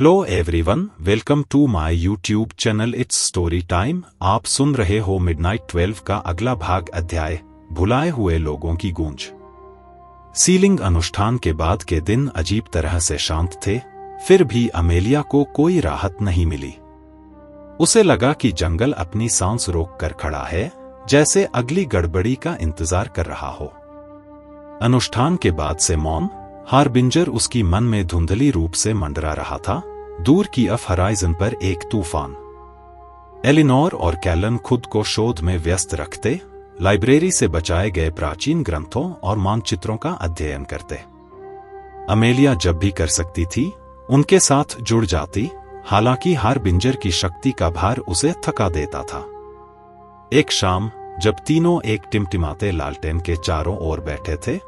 Hello everyone, welcome to my YouTube channel it's story time. आप सुन रहे हो मिडनाइट 12 का अगला भाग, अध्याय भुलाए हुए लोगों की गूंज। सीलिंग अनुष्ठान के बाद के दिन अजीब तरह से शांत थे, फिर भी अमेलिया को कोई राहत नहीं मिली। उसे लगा कि जंगल अपनी सांस रोक कर खड़ा है, जैसे अगली गड़बड़ी का इंतजार कर रहा हो। अनुष्ठान के बाद से मौन हार्बिंजर उसकी मन में धुंधली रूप से मंडरा रहा था। दूर की हराइजन पर एक तूफान। एलिनोर और कैलन खुद को शोध में व्यस्त रखते, लाइब्रेरी से बचाए गए प्राचीन ग्रंथों और मानचित्रों का अध्ययन करते। अमेलिया जब भी कर सकती थी, उनके साथ जुड़ जाती, हालांकि हार्बिंजर की शक्ति का भार उसे थका देता था। एक शाम जब तीनों एक टिमटिमाते लालटेन के चारों ओर बैठे थे,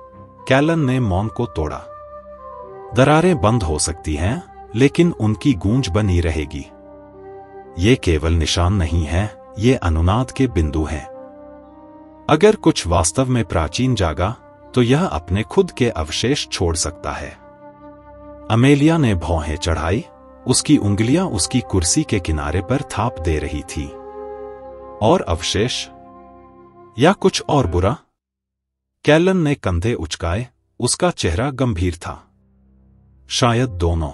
कैलन ने मौन को तोड़ा। दरारें बंद हो सकती हैं, लेकिन उनकी गूंज बनी रहेगी। ये केवल निशान नहीं है, ये अनुनाद के बिंदु हैं। अगर कुछ वास्तव में प्राचीन जागा, तो यह अपने खुद के अवशेष छोड़ सकता है। अमेलिया ने भौहें चढ़ाई, उसकी उंगलियां उसकी कुर्सी के किनारे पर थाप दे रही थी। और अवशेष या कुछ और बुरा? कैलन ने कंधे उचकाए, उसका चेहरा गंभीर था। शायद दोनों।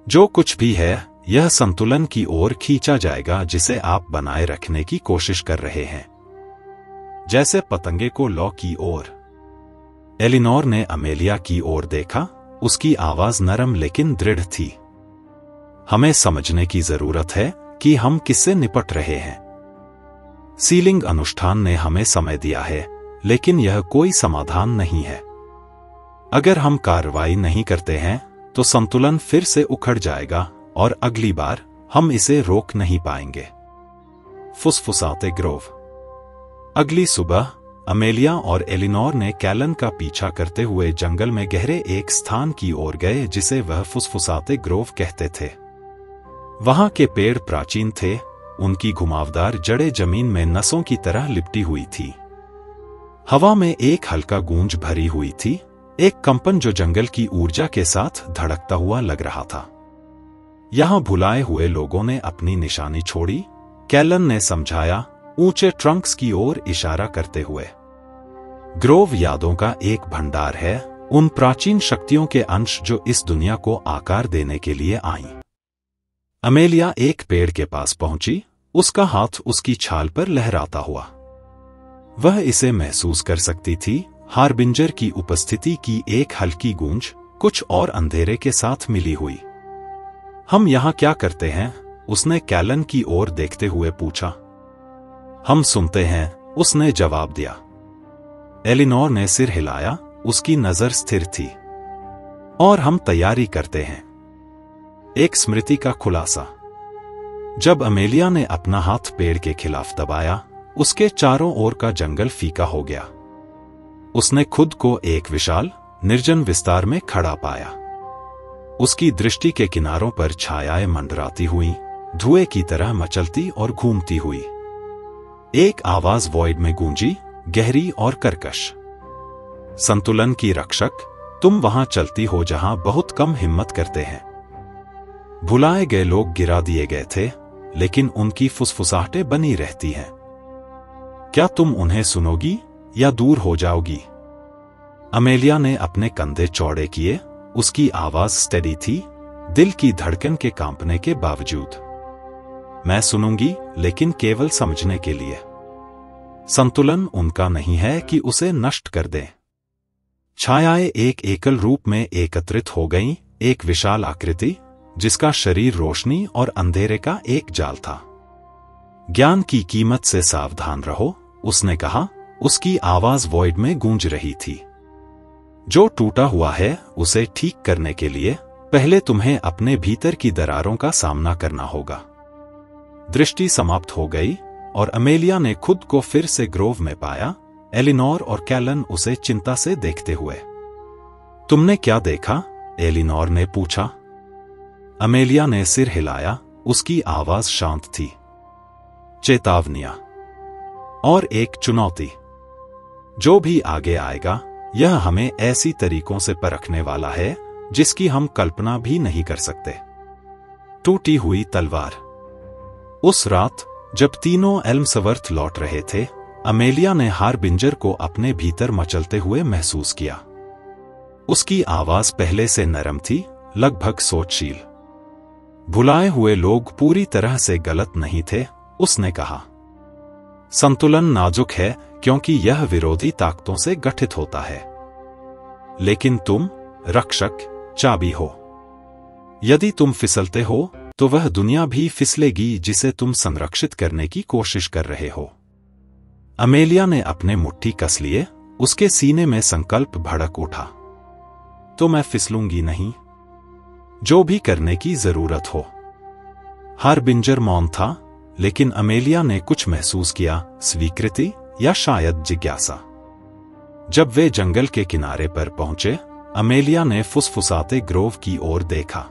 जो कुछ भी है, यह संतुलन की ओर खींचा जाएगा जिसे आप बनाए रखने की कोशिश कर रहे हैं, जैसे पतंगे को लौ की ओर। एलिनोर ने अमेलिया की ओर देखा, उसकी आवाज नरम लेकिन दृढ़ थी। हमें समझने की जरूरत है कि हम किससे निपट रहे हैं। सीलिंग अनुष्ठान ने हमें समय दिया है, लेकिन यह कोई समाधान नहीं है। अगर हम कार्रवाई नहीं करते हैं, तो संतुलन फिर से उखड़ जाएगा और अगली बार हम इसे रोक नहीं पाएंगे। फुसफुसाते ग्रोव। अगली सुबह अमेलिया और एलिनोर ने कैलन का पीछा करते हुए जंगल में गहरे एक स्थान की ओर गए जिसे वह फुसफुसाते ग्रोव कहते थे। वहां के पेड़ प्राचीन थे, उनकी घुमावदार जड़ें जमीन में नसों की तरह लिपटी हुई थी। हवा में एक हल्का गूंज भरी हुई थी, एक कंपन जो जंगल की ऊर्जा के साथ धड़कता हुआ लग रहा था। यहां भुलाए हुए लोगों ने अपनी निशानी छोड़ी, कैलन ने समझाया, ऊंचे ट्रंक्स की ओर इशारा करते हुए। ग्रोव यादों का एक भंडार है, उन प्राचीन शक्तियों के अंश जो इस दुनिया को आकार देने के लिए आईं। अमेलिया एक पेड़ के पास पहुंची, उसका हाथ उसकी छाल पर लहराता हुआ। वह इसे महसूस कर सकती थी, हार्बिंजर की उपस्थिति की एक हल्की गूंज, कुछ और अंधेरे के साथ मिली हुई। हम यहां क्या करते हैं? उसने कैलन की ओर देखते हुए पूछा। हम सुनते हैं, उसने जवाब दिया। एलिनोर ने सिर हिलाया, उसकी नजर स्थिर थी। और हम तैयारी करते हैं। एक स्मृति का खुलासा। जब अमेलिया ने अपना हाथ पेड़ के खिलाफ दबाया, उसके चारों ओर का जंगल फीका हो गया। उसने खुद को एक विशाल, निर्जन विस्तार में खड़ा पाया। उसकी दृष्टि के किनारों पर छायाएं मंडराती हुई, धुएं की तरह मचलती और घूमती हुई। एक आवाज वॉइड में गूंजी, गहरी और कर्कश। संतुलन की रक्षक, तुम वहां चलती हो जहां बहुत कम हिम्मत करते हैं। भुलाए गए लोग गिरा दिए गए थे, लेकिन उनकी फुसफुसाहटें बनी रहती हैं। क्या तुम उन्हें सुनोगी या दूर हो जाओगी? अमेलिया ने अपने कंधे चौड़े किए, उसकी आवाज स्टेडी थी, दिल की धड़कन के कांपने के बावजूद। मैं सुनूंगी, लेकिन केवल समझने के लिए। संतुलन उनका नहीं है कि उसे नष्ट कर दें। छायाएं एक एकल रूप में एकत्रित हो गईं, एक विशाल आकृति, जिसका शरीर रोशनी और अंधेरे का एक जाल था। ज्ञान की कीमत से सावधान रहो, उसने कहा, उसकी आवाज वॉइड में गूंज रही थी। जो टूटा हुआ है, उसे ठीक करने के लिए पहले तुम्हें अपने भीतर की दरारों का सामना करना होगा। दृष्टि समाप्त हो गई और अमेलिया ने खुद को फिर से ग्रोव में पाया, एलिनोर और कैलन उसे चिंता से देखते हुए। तुमने क्या देखा? एलिनोर ने पूछा। अमेलिया ने सिर हिलाया, उसकी आवाज शांत थी। चेतावनियां और एक चुनौती। जो भी आगे आएगा, यह हमें ऐसी तरीकों से परखने वाला है जिसकी हम कल्पना भी नहीं कर सकते। टूटी हुई तलवार। उस रात जब तीनों एल्मसवर्थ लौट रहे थे, अमेलिया ने हारबिंजर को अपने भीतर मचलते हुए महसूस किया। उसकी आवाज पहले से नरम थी, लगभग सोचशील। भुलाए हुए लोग पूरी तरह से गलत नहीं थे, उसने कहा। संतुलन नाजुक है क्योंकि यह विरोधी ताकतों से गठित होता है। लेकिन तुम रक्षक, चाबी हो। यदि तुम फिसलते हो तो वह दुनिया भी फिसलेगी जिसे तुम संरक्षित करने की कोशिश कर रहे हो। अमेलिया ने अपने मुट्ठी कस लिए, उसके सीने में संकल्प भड़क उठा। तो मैं फिसलूंगी नहीं, जो भी करने की जरूरत हो। हारबिंजर मौन था, लेकिन अमेलिया ने कुछ महसूस किया, स्वीकृति या शायद जिज्ञासा। जब वे जंगल के किनारे पर पहुंचे, अमेलिया ने फुसफुसाते ग्रोव की ओर देखा।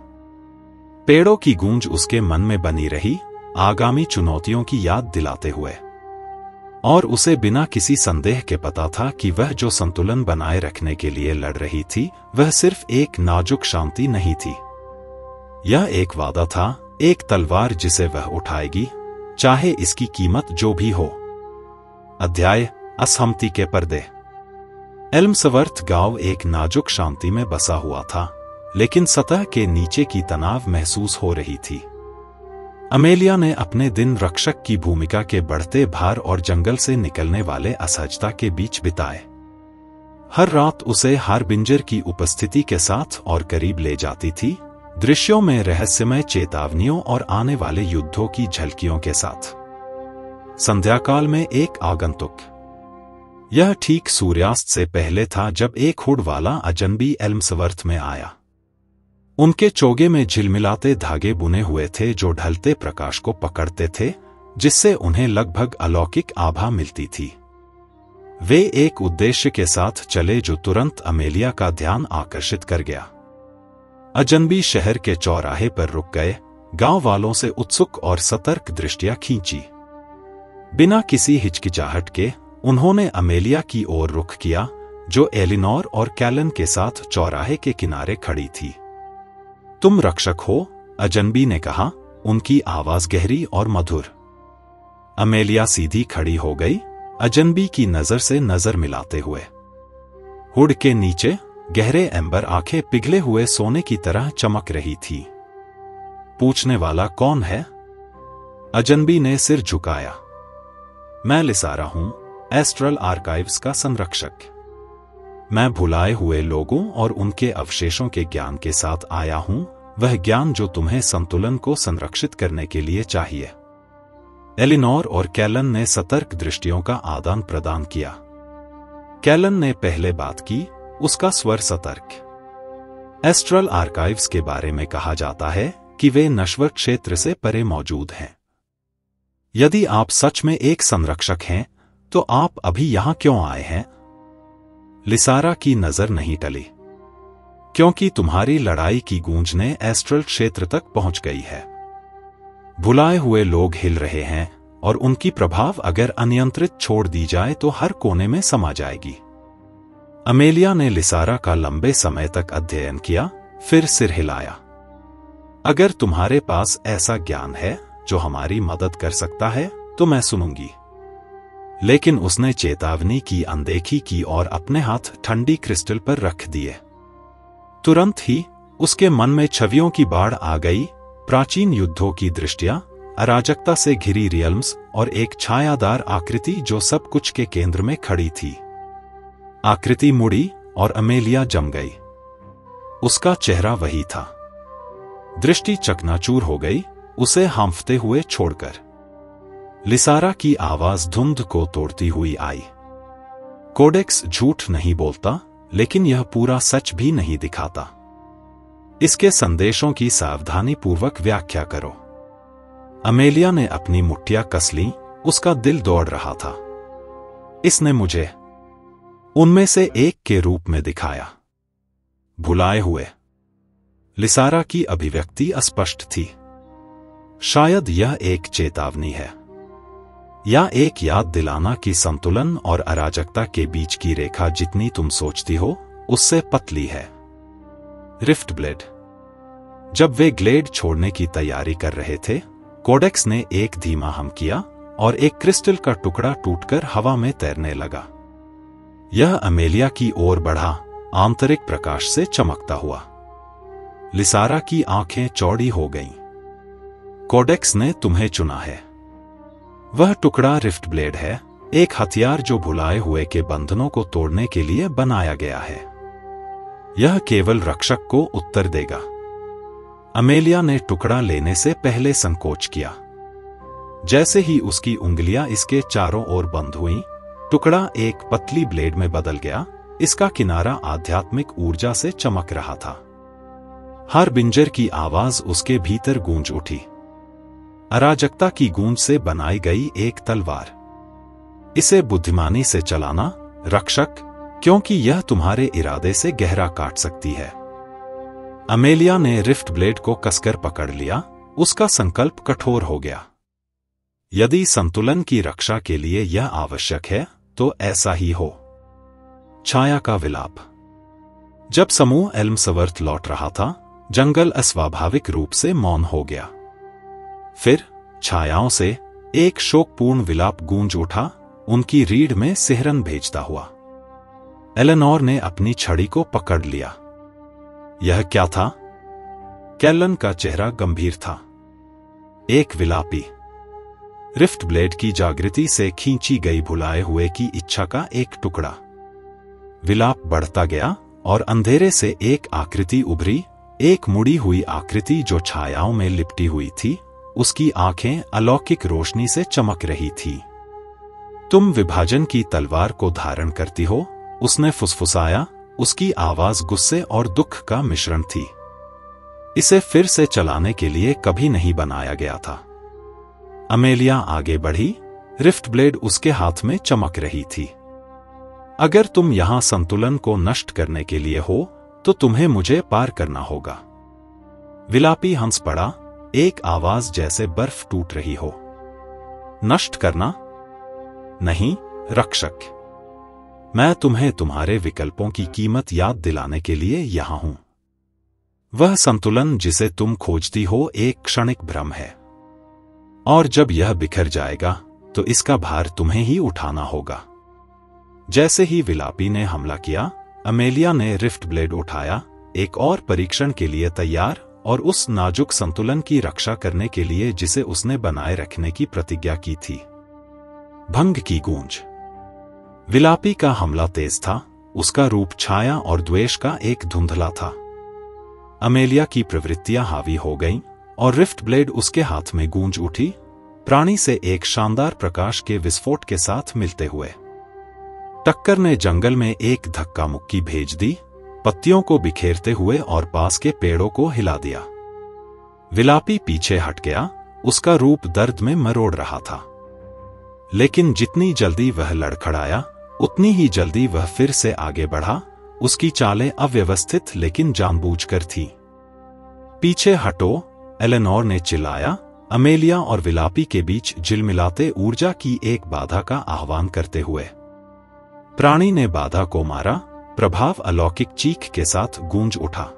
पेड़ों की गूंज उसके मन में बनी रही, आगामी चुनौतियों की याद दिलाते हुए। और उसे बिना किसी संदेह के पता था कि वह जो संतुलन बनाए रखने के लिए लड़ रही थी, वह सिर्फ एक नाजुक शांति नहीं थी। यह एक वादा था, एक तलवार जिसे वह उठाएगी, चाहे इसकी कीमत जो भी हो। अध्याय: असहमति के पर्दे। एल्मसवर्थ गांव एक नाजुक शांति में बसा हुआ था, लेकिन सतह के नीचे की तनाव महसूस हो रही थी। अमेलिया ने अपने दिन रक्षक की भूमिका के बढ़ते भार और जंगल से निकलने वाले असहजता के बीच बिताए। हर रात उसे हारबिंजर की उपस्थिति के साथ और करीब ले जाती थी, दृश्यों में रहस्यमय चेतावनियों और आने वाले युद्धों की झलकियों के साथ। संध्याकाल में एक आगंतुक। यह ठीक सूर्यास्त से पहले था जब एक हुड वाला अजनबी एल्मसवर्थ में आया। उनके चोगे में झिलमिलाते धागे बुने हुए थे जो ढलते प्रकाश को पकड़ते थे, जिससे उन्हें लगभग अलौकिक आभा मिलती थी। वे एक उद्देश्य के साथ चले जो तुरंत अमेलिया का ध्यान आकर्षित कर गया। अजनबी शहर के चौराहे पर रुक गए, गांव वालों से उत्सुक और सतर्क दृष्टियां खींची। बिना किसी हिचकिचाहट के उन्होंने अमेलिया की ओर रुख किया, जो एलिनोर और कैलन के साथ चौराहे के किनारे खड़ी थी। तुम रक्षक हो, अजनबी ने कहा, उनकी आवाज गहरी और मधुर। अमेलिया सीधी खड़ी हो गई, अजनबी की नजर से नजर मिलाते हुए। हुड के नीचे गहरे एम्बर आंखें पिघले हुए सोने की तरह चमक रही थी। पूछने वाला कौन है? अजनबी ने सिर झुकाया। मैं लिसारा हूं, एस्ट्रल आर्काइव्स का संरक्षक। मैं भुलाए हुए लोगों और उनके अवशेषों के ज्ञान के साथ आया हूं, वह ज्ञान जो तुम्हें संतुलन को संरक्षित करने के लिए चाहिए। एलिनोर और कैलन ने सतर्क दृष्टियों का आदान प्रदान किया। कैलन ने पहले बात की, उसका स्वर सतर्क। एस्ट्रल आर्काइव्स के बारे में कहा जाता है कि वे नश्वर क्षेत्र से परे मौजूद हैं। यदि आप सच में एक संरक्षक हैं, तो आप अभी यहां क्यों आए हैं? लिसारा की नजर नहीं टली। क्योंकि तुम्हारी लड़ाई की गूंज ने एस्ट्रल क्षेत्र तक पहुंच गई है। भुलाए हुए लोग हिल रहे हैं, और उनकी प्रभाव अगर अनियंत्रित छोड़ दी जाए तो हर कोने में समा जाएगी। अमेलिया ने लिसारा का लंबे समय तक अध्ययन किया, फिर सिर हिलाया। अगर तुम्हारे पास ऐसा ज्ञान है जो हमारी मदद कर सकता है, तो मैं सुनूंगी। लेकिन उसने चेतावनी की अनदेखी की और अपने हाथ ठंडी क्रिस्टल पर रख दिए। तुरंत ही उसके मन में छवियों की बाढ़ आ गई, प्राचीन युद्धों की दृष्टियां, अराजकता से घिरी रियल्म्स और एक छायादार आकृति जो सब कुछ के केंद्र में खड़ी थी। आकृति मुड़ी और अमेलिया जम गई। उसका चेहरा वही था। दृष्टि चकनाचूर हो गई, उसे हांफते हुए छोड़कर। लिसारा की आवाज धुंध को तोड़ती हुई आई। कोडेक्स झूठ नहीं बोलता, लेकिन यह पूरा सच भी नहीं दिखाता। इसके संदेशों की सावधानी पूर्वक व्याख्या करो। अमेलिया ने अपनी मुट्ठियां कस लीं, उसका दिल दौड़ रहा था। इसने मुझे उनमें से एक के रूप में दिखाया। भुलाए हुए। लिसारा की अभिव्यक्ति अस्पष्ट थी। शायद यह एक चेतावनी है, या एक याद दिलाना कि संतुलन और अराजकता के बीच की रेखा जितनी तुम सोचती हो, उससे पतली है। Rift blade. जब वे ग्लेड छोड़ने की तैयारी कर रहे थे, कोडेक्स ने एक धीमा हम किया और एक क्रिस्टल का टुकड़ा टूटकर हवा में तैरने लगा। यह अमेलिया की ओर बढ़ा, आंतरिक प्रकाश से चमकता हुआ। लिसारा की आंखें चौड़ी हो गईं। कोडेक्स ने तुम्हें चुना है। वह टुकड़ा रिफ्ट ब्लेड है, एक हथियार जो भुलाए हुए के बंधनों को तोड़ने के लिए बनाया गया है। यह केवल रक्षक को उत्तर देगा। अमेलिया ने टुकड़ा लेने से पहले संकोच किया। जैसे ही उसकी उंगलियां इसके चारों ओर बंद हुईं, टुकड़ा एक पतली ब्लेड में बदल गया। इसका किनारा आध्यात्मिक ऊर्जा से चमक रहा था। हर बिंजर की आवाज उसके भीतर गूंज उठी। अराजकता की गूंज से बनाई गई एक तलवार। इसे बुद्धिमानी से चलाना, रक्षक, क्योंकि यह तुम्हारे इरादे से गहरा काट सकती है। अमेलिया ने रिफ्ट ब्लेड को कसकर पकड़ लिया। उसका संकल्प कठोर हो गया। यदि संतुलन की रक्षा के लिए यह आवश्यक है, तो ऐसा ही हो। छाया का विलाप। जब समूह एल्मसवर्थ लौट रहा था, जंगल अस्वाभाविक रूप से मौन हो गया। फिर छायाओं से एक शोकपूर्ण विलाप गूंज उठा, उनकी रीढ़ में सिहरन भेजता हुआ। एलेनोर ने अपनी छड़ी को पकड़ लिया। यह क्या था? कैलन का चेहरा गंभीर था। एक विलापी, रिफ्ट ब्लेड की जागृति से खींची गई भुलाए हुए की इच्छा का एक टुकड़ा। विलाप बढ़ता गया और अंधेरे से एक आकृति उभरी, एक मुड़ी हुई आकृति जो छायाओं में लिपटी हुई थी। उसकी आंखें अलौकिक रोशनी से चमक रही थी। तुम विभाजन की तलवार को धारण करती हो, उसने फुसफुसाया। उसकी आवाज गुस्से और दुख का मिश्रण थी। इसे फिर से चलाने के लिए कभी नहीं बनाया गया था। अमेलिया आगे बढ़ी, रिफ्ट ब्लेड उसके हाथ में चमक रही थी। अगर तुम यहां संतुलन को नष्ट करने के लिए हो, तो तुम्हें मुझे पार करना होगा। विलापी हंस पड़ा, एक आवाज जैसे बर्फ टूट रही हो। नष्ट करना? नहीं, रक्षक। मैं तुम्हें तुम्हारे विकल्पों की कीमत याद दिलाने के लिए यहां हूं। वह संतुलन जिसे तुम खोजती हो एक क्षणिक भ्रम है, और जब यह बिखर जाएगा तो इसका भार तुम्हें ही उठाना होगा। जैसे ही विलापी ने हमला किया, अमेलिया ने रिफ्ट ब्लेड उठाया, एक और परीक्षण के लिए तैयार, और उस नाजुक संतुलन की रक्षा करने के लिए जिसे उसने बनाए रखने की प्रतिज्ञा की थी। भंग की गूंज। विलापी का हमला तेज था, उसका रूप छाया और द्वेष का एक धुंधला था। अमेलिया की प्रवृत्तियां हावी हो गईं और रिफ्ट ब्लेड उसके हाथ में गूंज उठी, प्राणी से एक शानदार प्रकाश के विस्फोट के साथ मिलते हुए। टक्कर ने जंगल में एक धक्का मुक्की भेज दी, पत्तियों को बिखेरते हुए और पास के पेड़ों को हिला दिया। विलापी पीछे हट गया, उसका रूप दर्द में मरोड़ रहा था। लेकिन जितनी जल्दी वह लड़खड़ाया, उतनी ही जल्दी वह फिर से आगे बढ़ा। उसकी चालें अव्यवस्थित लेकिन जानबूझकर थीं। पीछे हटो, एलेनोर ने चिल्लाया, अमेलिया और विलापी के बीच झिलमिलाते ऊर्जा की एक बाधा का आह्वान करते हुए। प्राणी ने बाधा को मारा, प्रभाव अलौकिक चीख के साथ गूंज उठा।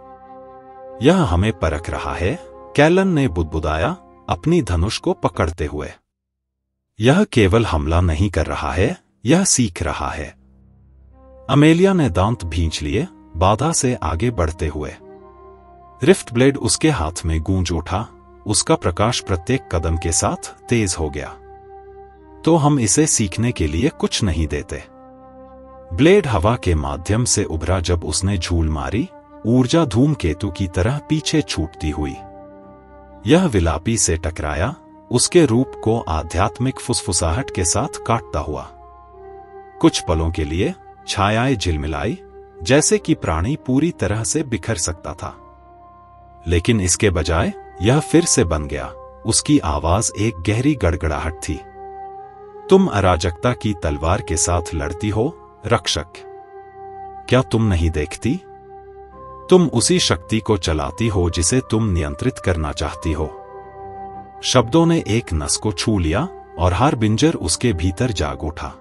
यह हमें परख रहा है, कैलन ने बुदबुदाया, अपनी धनुष को पकड़ते हुए। यह केवल हमला नहीं कर रहा है, यह सीख रहा है। अमेलिया ने दांत भींच लिए, बाधा से आगे बढ़ते हुए। रिफ्ट ब्लेड उसके हाथ में गूंज उठा, उसका प्रकाश प्रत्येक कदम के साथ तेज हो गया। तो हम इसे सीखने के लिए कुछ नहीं देते। ब्लेड हवा के माध्यम से उभरा जब उसने झूल मारी, ऊर्जा धूमकेतु की तरह पीछे छूटती हुई। यह विलापी से टकराया, उसके रूप को आध्यात्मिक फुसफुसाहट के साथ काटता हुआ। कुछ पलों के लिए छायाएं झिलमिलाई, जैसे कि प्राणी पूरी तरह से बिखर सकता था। लेकिन इसके बजाय यह फिर से बन गया। उसकी आवाज एक गहरी गड़गड़ाहट थी। तुम अराजकता की तलवार के साथ लड़ती हो, रक्षक। क्या तुम नहीं देखती? तुम उसी शक्ति को चलाती हो जिसे तुम नियंत्रित करना चाहती हो। शब्दों ने एक नस को छू लिया और हर बिंजर उसके भीतर जाग उठा।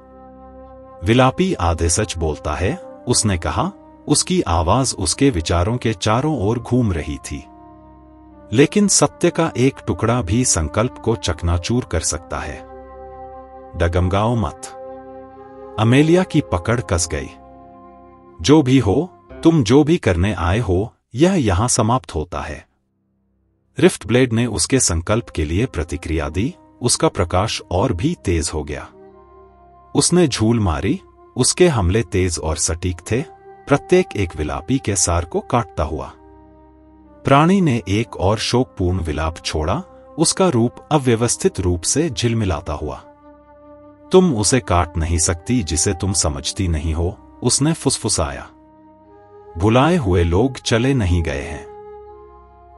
विलापी आधे सच बोलता है, उसने कहा। उसकी आवाज उसके विचारों के चारों ओर घूम रही थी। लेकिन सत्य का एक टुकड़ा भी संकल्प को चकनाचूर कर सकता है। डगमगाओ मत। अमेलिया की पकड़ कस गई। जो भी हो, तुम जो भी करने आए हो, यह यहां समाप्त होता है। रिफ्ट ब्लेड ने उसके संकल्प के लिए प्रतिक्रिया दी। उसका प्रकाश और भी तेज हो गया। उसने झूल मारी। उसके हमले तेज और सटीक थे, प्रत्येक एक विलापी के सार को काटता हुआ। प्राणी ने एक और शोकपूर्ण विलाप छोड़ा, उसका रूप अव्यवस्थित रूप से झिलमिलाता हुआ। तुम उसे काट नहीं सकती जिसे तुम समझती नहीं हो, उसने फुसफुसाया। भुलाए हुए लोग चले नहीं गए हैं।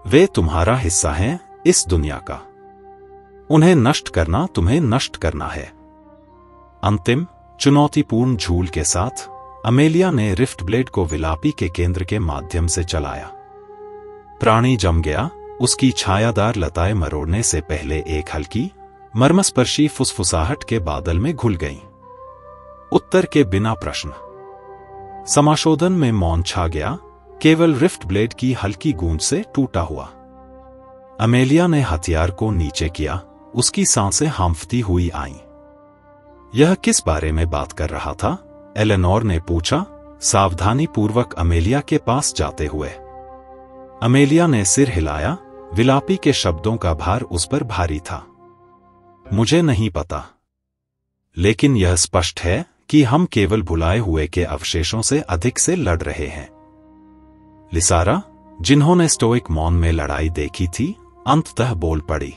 वे तुम्हारा हिस्सा हैं, इस दुनिया का। उन्हें नष्ट करना तुम्हें नष्ट करना है। अंतिम चुनौतीपूर्ण झूल के साथ अमेलिया ने रिफ्ट ब्लेड को विलापी के केंद्र के माध्यम से चलाया। प्राणी जम गया। उसकी छायादार लताएं मरोड़ने से पहले एक हल्की मर्मस्पर्शी फुसफुसाहट के बादल में घुल गईं। उत्तर के बिना प्रश्न। समाशोधन में मौन छा गया, केवल रिफ्ट ब्लेड की हल्की गूंज से टूटा हुआ। अमेलिया ने हथियार को नीचे किया। उसकी सांसें हांफती हुई आईं। यह किस बारे में बात कर रहा था? एलेनोर ने पूछा, सावधानी पूर्वक अमेलिया के पास जाते हुए। अमेलिया ने सिर हिलाया। विलापी के शब्दों का भार उस पर भारी था। मुझे नहीं पता, लेकिन यह स्पष्ट है कि हम केवल भुलाए हुए के अवशेषों से अधिक से लड़ रहे हैं। लिसारा, जिन्होंने स्टोइक मौन में लड़ाई देखी थी, अंततः बोल पड़ी।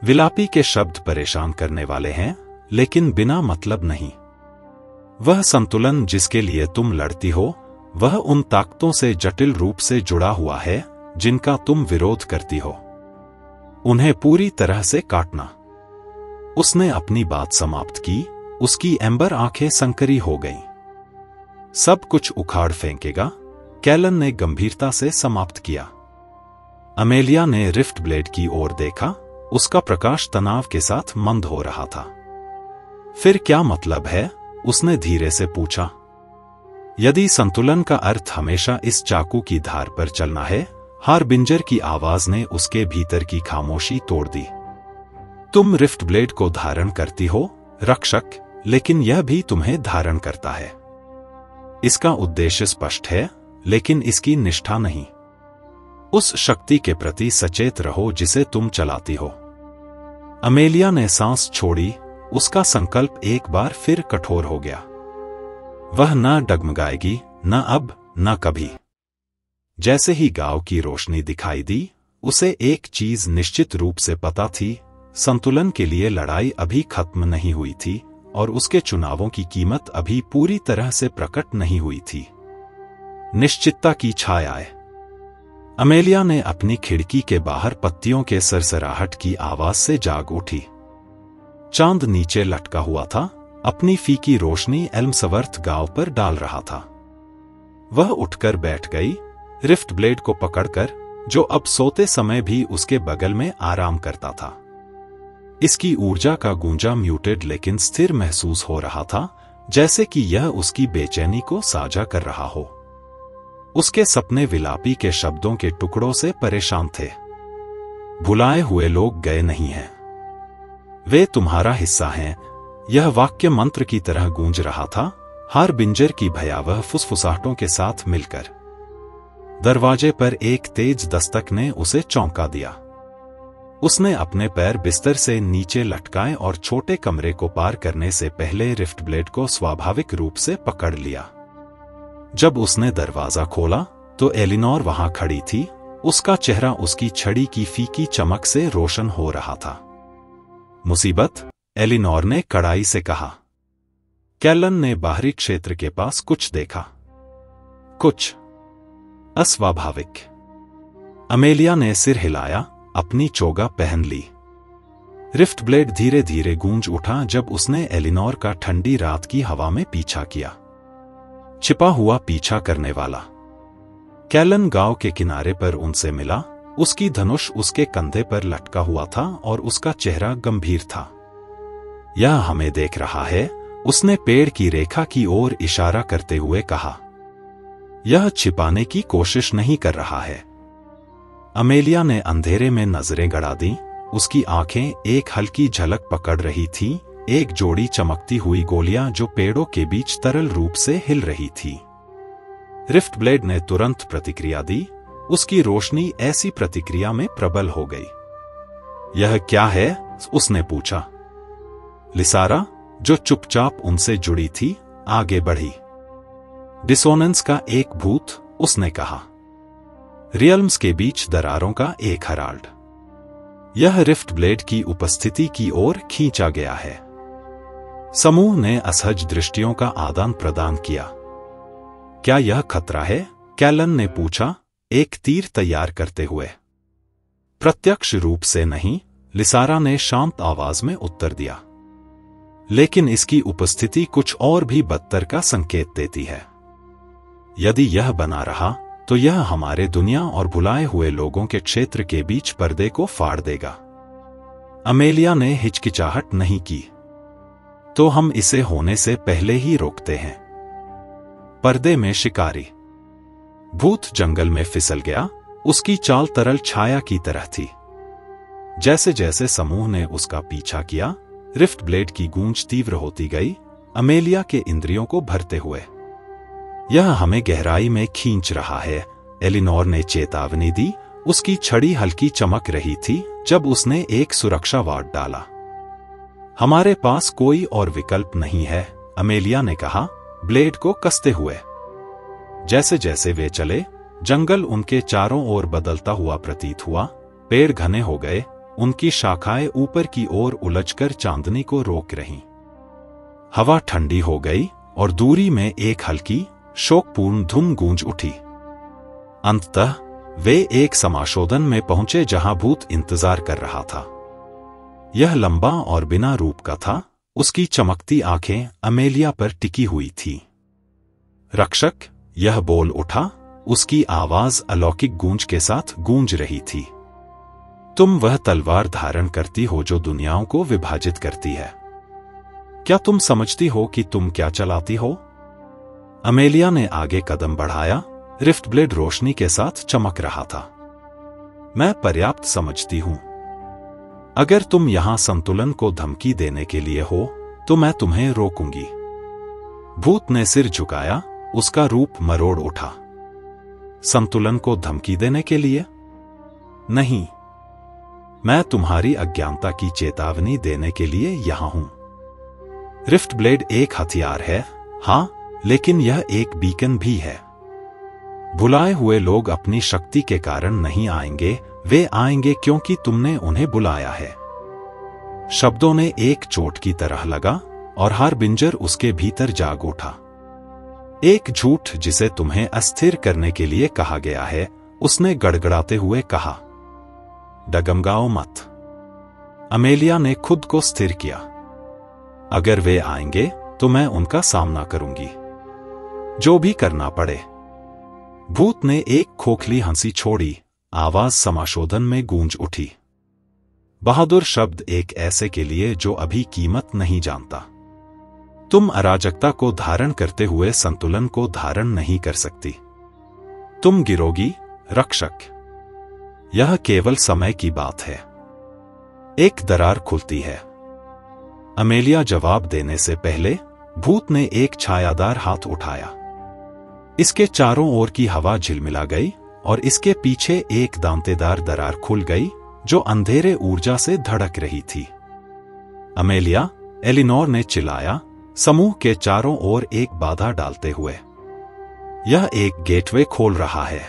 विलापी के शब्द परेशान करने वाले हैं, लेकिन बिना मतलब नहीं। वह संतुलन जिसके लिए तुम लड़ती हो, वह उन ताकतों से जटिल रूप से जुड़ा हुआ है जिनका तुम विरोध करती हो। उन्हें पूरी तरह से काटना। उसने अपनी बात समाप्त की। उसकी एम्बर आंखें संकरी हो गईं। सब कुछ उखाड़ फेंकेगा, कैलन ने गंभीरता से समाप्त किया। अमेलिया ने रिफ्ट ब्लेड की ओर देखा। उसका प्रकाश तनाव के साथ मंद हो रहा था। फिर क्या मतलब है? उसने धीरे से पूछा। यदि संतुलन का अर्थ हमेशा इस चाकू की धार पर चलना है, हारबिंजर की आवाज ने उसके भीतर की खामोशी तोड़ दी। तुम रिफ्ट ब्लेड को धारण करती हो, रक्षक, लेकिन यह भी तुम्हें धारण करता है। इसका उद्देश्य स्पष्ट है, लेकिन इसकी निष्ठा नहीं। उस शक्ति के प्रति सचेत रहो जिसे तुम चलाती हो। अमेलिया ने सांस छोड़ी। उसका संकल्प एक बार फिर कठोर हो गया। वह न डगमगाएगी, न अब, न कभी। जैसे ही गांव की रोशनी दिखाई दी, उसे एक चीज निश्चित रूप से पता थी, संतुलन के लिए लड़ाई अभी खत्म नहीं हुई थी और उसके चुनावों की कीमत अभी पूरी तरह से प्रकट नहीं हुई थी। निश्चितता की छायाएं। अमेलिया ने अपनी खिड़की के बाहर पत्तियों के सरसराहट की आवाज से जाग उठी। चांद नीचे लटका हुआ था, अपनी फीकी रोशनी एल्मसवर्थ गांव पर डाल रहा था। वह उठकर बैठ गई, रिफ्ट ब्लेड को पकड़कर, जो अब सोते समय भी उसके बगल में आराम करता था। इसकी ऊर्जा का गूंजा म्यूटेड लेकिन स्थिर महसूस हो रहा था, जैसे कि यह उसकी बेचैनी को साझा कर रहा हो। उसके सपने विलापी के शब्दों के टुकड़ों से परेशान थे। भुलाए हुए लोग गए नहीं हैं, वे तुम्हारा हिस्सा हैं। यह वाक्य मंत्र की तरह गूंज रहा था, हारबिंजर की भयावह फुसफुसाहटों के साथ मिलकर। दरवाजे पर एक तेज दस्तक ने उसे चौंका दिया। उसने अपने पैर बिस्तर से नीचे लटकाए और छोटे कमरे को पार करने से पहले रिफ्ट ब्लेड को स्वाभाविक रूप से पकड़ लिया। जब उसने दरवाजा खोला तो एलिनोर वहां खड़ी थी। उसका चेहरा उसकी छड़ी की फीकी चमक से रोशन हो रहा था। मुसीबत? एलिनोर ने कड़ाई से कहा। कैलन ने बाहरी क्षेत्र के पास कुछ देखा, कुछ अस्वाभाविक। अमेलिया ने सिर हिलाया, अपनी चोगा पहन ली। रिफ्ट ब्लेड धीरे धीरे गूंज उठा जब उसने एलिनोर का ठंडी रात की हवा में पीछा किया। छिपा हुआ पीछा करने वाला। कैलन गांव के किनारे पर उनसे मिला। उसकी धनुष उसके कंधे पर लटका हुआ था और उसका चेहरा गंभीर था। यह हमें देख रहा है, उसने पेड़ की रेखा की ओर इशारा करते हुए कहा। यह छिपाने की कोशिश नहीं कर रहा है। अमेलिया ने अंधेरे में नजरें गड़ा दी। उसकी आंखें एक हल्की झलक पकड़ रही थीं, एक जोड़ी चमकती हुई गोलियां जो पेड़ों के बीच तरल रूप से हिल रही थी। रिफ्ट ब्लेड ने तुरंत प्रतिक्रिया दी। उसकी रोशनी ऐसी प्रतिक्रिया में प्रबल हो गई। यह क्या है? उसने पूछा। लिसारा, जो चुपचाप उनसे जुड़ी थी, आगे बढ़ी। डिसोनेंस का एक भूत, उसने कहा। रियल्म्स के बीच दरारों का एक हराल्ड। यह रिफ्ट ब्लेड की उपस्थिति की ओर खींचा गया है। समूह ने असहज दृष्टियों का आदान प्रदान किया। क्या यह खतरा है? कैलन ने पूछा, एक तीर तैयार करते हुए। प्रत्यक्ष रूप से नहीं, लिसारा ने शांत आवाज में उत्तर दिया। लेकिन इसकी उपस्थिति कुछ और भी बदतर का संकेत देती है। यदि यह बना रहा तो यह हमारे दुनिया और भुलाए हुए लोगों के क्षेत्र के बीच पर्दे को फाड़ देगा। अमेलिया ने हिचकिचाहट नहीं की। तो हम इसे होने से पहले ही रोकते हैं। पर्दे में शिकारी। भूत जंगल में फिसल गया। उसकी चाल तरल छाया की तरह थी। जैसे जैसे समूह ने उसका पीछा किया, रिफ्ट ब्लेड की गूंज तीव्र होती गई, अमेलिया के इंद्रियों को भरते हुए। यह हमें गहराई में खींच रहा है, एलिनोर ने चेतावनी दी। उसकी छड़ी हल्की चमक रही थी जब उसने एक सुरक्षा वार्ड डाला। हमारे पास कोई और विकल्प नहीं है, अमेलिया ने कहा, ब्लेड को कसते हुए। जैसे जैसे वे चले, जंगल उनके चारों ओर बदलता हुआ प्रतीत हुआ। पेड़ घने हो गए, उनकी शाखाएं ऊपर की ओर उलझकर चांदनी को रोक रहीं। हवा ठंडी हो गई और दूरी में एक हल्की शोकपूर्ण धुन गूंज उठी। अंततः वे एक समाशोधन में पहुंचे जहां भूत इंतजार कर रहा था। यह लंबा और बिना रूप का था। उसकी चमकती आंखें अमेलिया पर टिकी हुई थीं। रक्षक, यह बोल उठा। उसकी आवाज अलौकिक गूंज के साथ गूंज रही थी। तुम वह तलवार धारण करती हो जो दुनियाओं को विभाजित करती है। क्या तुम समझती हो कि तुम क्या चलाती हो? अमेलिया ने आगे कदम बढ़ाया। रिफ्ट ब्लेड रोशनी के साथ चमक रहा था। मैं पर्याप्त समझती हूं। अगर तुम यहां संतुलन को धमकी देने के लिए हो तो मैं तुम्हें रोकूंगी। भूत ने सिर झुकाया। उसका रूप मरोड़ उठा। संतुलन को धमकी देने के लिए? नहीं, मैं तुम्हारी अज्ञानता की चेतावनी देने के लिए यहां हूं। रिफ्ट ब्लेड एक हथियार है, हां, लेकिन यह एक बीकन भी है। भुलाए हुए लोग अपनी शक्ति के कारण नहीं आएंगे, वे आएंगे क्योंकि तुमने उन्हें बुलाया है। शब्दों ने एक चोट की तरह लगा और हारबिंजर उसके भीतर जाग उठा। एक झूठ जिसे तुम्हें अस्थिर करने के लिए कहा गया है, उसने गड़गड़ाते हुए कहा। डगमगाओ मत। अमेलिया ने खुद को स्थिर किया। अगर वे आएंगे तो मैं उनका सामना करूंगी, जो भी करना पड़े। भूत ने एक खोखली हंसी छोड़ी। आवाज समाशोधन में गूंज उठी। बहादुर शब्द एक ऐसे के लिए जो अभी कीमत नहीं जानता। तुम अराजकता को धारण करते हुए संतुलन को धारण नहीं कर सकती। तुम गिरोगी, रक्षक। यह केवल समय की बात है। एक दरार खुलती है। अमेलिया जवाब देने से पहले भूत ने एक छायादार हाथ उठाया। इसके चारों ओर की हवा झिलमिला गई और इसके पीछे एक दांतेदार दरार खुल गई जो अंधेरे ऊर्जा से धड़क रही थी। अमेलिया, एलिनोर ने चिल्लाया, समूह के चारों ओर एक बाधा डालते हुए। यह एक गेटवे खोल रहा है।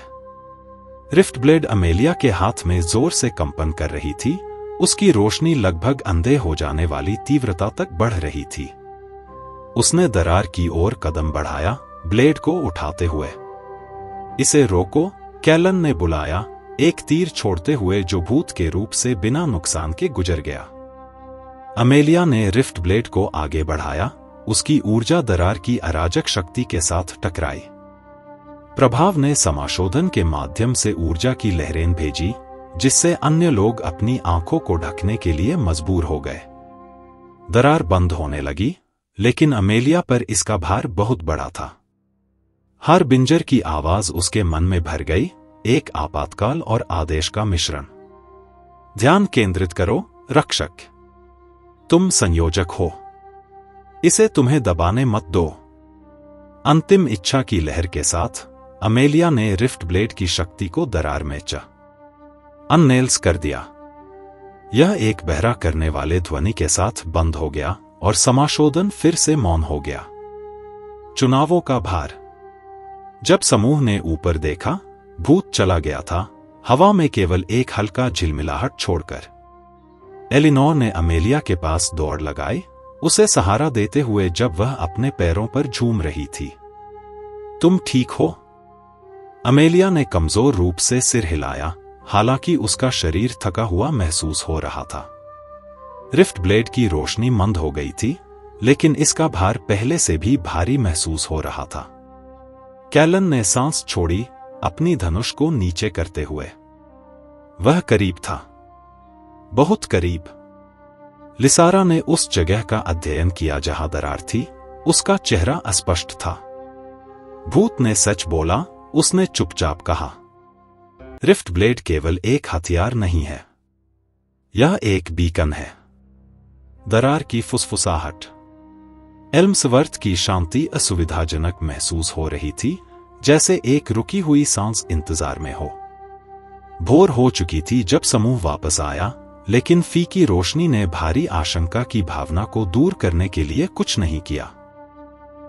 रिफ्ट ब्लेड अमेलिया के हाथ में जोर से कंपन कर रही थी। उसकी रोशनी लगभग अंधे हो जाने वाली तीव्रता तक बढ़ रही थी। उसने दरार की ओर कदम बढ़ाया, ब्लेड को उठाते हुए। इसे रोको, कैलन ने बुलाया, एक तीर छोड़ते हुए जो भूत के रूप से बिना नुकसान के गुजर गया। अमेलिया ने रिफ्ट ब्लेड को आगे बढ़ाया। उसकी ऊर्जा दरार की अराजक शक्ति के साथ टकराई। प्रभाव ने समाशोधन के माध्यम से ऊर्जा की लहरें भेजी, जिससे अन्य लोग अपनी आंखों को ढकने के लिए मजबूर हो गए। दरार बंद होने लगी, लेकिन अमेलिया पर इसका भार बहुत बड़ा था। हारबिंजर की आवाज उसके मन में भर गई। एक आपातकाल और आदेश का मिश्रण। ध्यान केंद्रित करो, रक्षक। तुम संयोजक हो। इसे तुम्हें दबाने मत दो। अंतिम इच्छा की लहर के साथ अमेलिया ने रिफ्ट ब्लेड की शक्ति को दरार में अननेल्स कर दिया। यह एक बहरा करने वाले ध्वनि के साथ बंद हो गया और समाशोधन फिर से मौन हो गया। चुनावों का भार। जब समूह ने ऊपर देखा, भूत चला गया था, हवा में केवल एक हल्का झिलमिलाहट छोड़कर। एलिनोर ने अमेलिया के पास दौड़ लगाई, उसे सहारा देते हुए जब वह अपने पैरों पर झूम रही थी। तुम ठीक हो? अमेलिया ने कमजोर रूप से सिर हिलाया, हालांकि उसका शरीर थका हुआ महसूस हो रहा था। रिफ्ट ब्लेड की रोशनी मंद हो गई थी, लेकिन इसका भार पहले से भी भारी महसूस हो रहा था। कैलन ने सांस छोड़ी, अपनी धनुष को नीचे करते हुए। वह करीब था, बहुत करीब। लिसारा ने उस जगह का अध्ययन किया जहां दरार थी, उसका चेहरा अस्पष्ट था। भूत ने सच बोला, उसने चुपचाप कहा। रिफ्ट ब्लेड केवल एक हथियार नहीं है, यह एक बीकन है। दरार की फुसफुसाहट। एल्मसवर्थ की शांति असुविधाजनक महसूस हो रही थी, जैसे एक रुकी हुई सांस इंतजार में हो। भोर हो चुकी थी जब समूह वापस आया, लेकिन फीकी रोशनी ने भारी आशंका की भावना को दूर करने के लिए कुछ नहीं किया।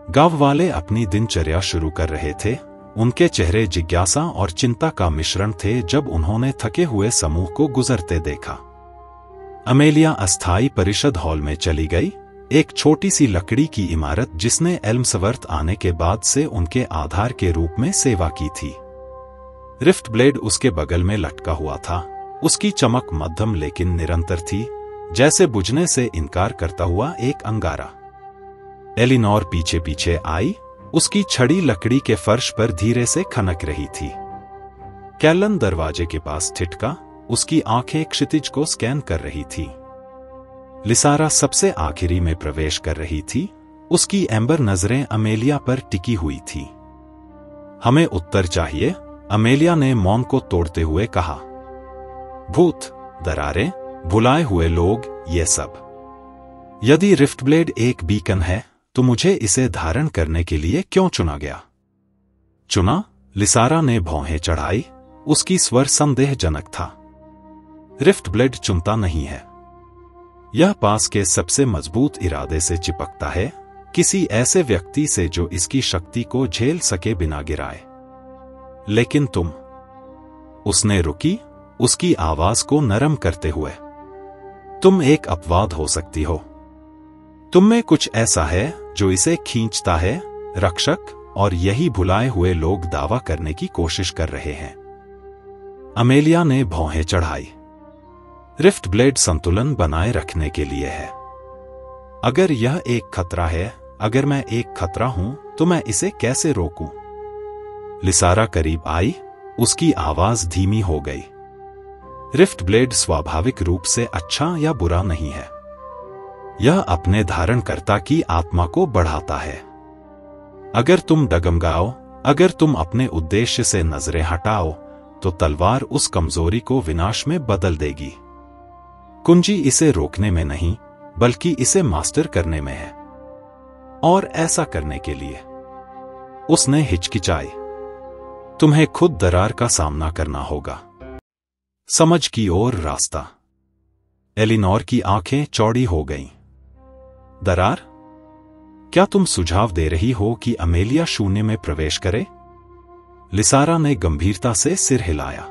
गांव वाले अपनी दिनचर्या शुरू कर रहे थे, उनके चेहरे जिज्ञासा और चिंता का मिश्रण थे जब उन्होंने थके हुए समूह को गुजरते देखा। अमेलिया अस्थायी परिषद हॉल में चली गई, एक छोटी सी लकड़ी की इमारत जिसने एल्मसवर्थ आने के बाद से उनके आधार के रूप में सेवा की थी। रिफ्ट ब्लेड उसके बगल में लटका हुआ था, उसकी चमक मध्यम लेकिन निरंतर थी, जैसे बुझने से इनकार करता हुआ एक अंगारा। एलिनोर पीछे पीछे आई, उसकी छड़ी लकड़ी के फर्श पर धीरे से खनक रही थी। कैलन दरवाजे के पास ठिठका, उसकी आंखें क्षितिज को स्कैन कर रही थी। लिसारा सबसे आखिरी में प्रवेश कर रही थी, उसकी एम्बर नजरें अमेलिया पर टिकी हुई थी। हमें उत्तर चाहिए, अमेलिया ने मौन को तोड़ते हुए कहा। भूत, दरारें, भुलाए हुए लोग, ये सब। यदि रिफ्ट ब्लेड एक बीकन है, तो मुझे इसे धारण करने के लिए क्यों चुना गया? चुना? लिसारा ने भौहें चढ़ाई, उसकी स्वर संदेहजनक था। रिफ्ट ब्लेड चुनता नहीं है। यह पास के सबसे मजबूत इरादे से चिपकता है, किसी ऐसे व्यक्ति से जो इसकी शक्ति को झेल सके बिना गिराए। लेकिन तुम। उसने रुकी, उसकी आवाज को नरम करते हुए। तुम एक अपवाद हो सकती हो। तुम में कुछ ऐसा है जो इसे खींचता है, रक्षक, और यही भुलाए हुए लोग दावा करने की कोशिश कर रहे हैं। अमेलिया ने भौहें चढ़ाई। रिफ्ट ब्लेड संतुलन बनाए रखने के लिए है। अगर यह एक खतरा है, अगर मैं एक खतरा हूं, तो मैं इसे कैसे रोकूं? लिसारा करीब आई, उसकी आवाज धीमी हो गई। रिफ्ट ब्लेड स्वाभाविक रूप से अच्छा या बुरा नहीं है। यह अपने धारणकर्ता की आत्मा को बढ़ाता है। अगर तुम डगमगाओ, अगर तुम अपने उद्देश्य से नजरें हटाओ, तो तलवार उस कमजोरी को विनाश में बदल देगी। कुंजी इसे रोकने में नहीं, बल्कि इसे मास्टर करने में है। और ऐसा करने के लिए उसने हिचकिचाई। तुम्हें खुद दरार का सामना करना होगा। समझ की ओर रास्ता। एलिनोर की आंखें चौड़ी हो गईं। दरार? क्या तुम सुझाव दे रही हो कि अमेलिया शून्य में प्रवेश करे? लिसारा ने गंभीरता से सिर हिलाया।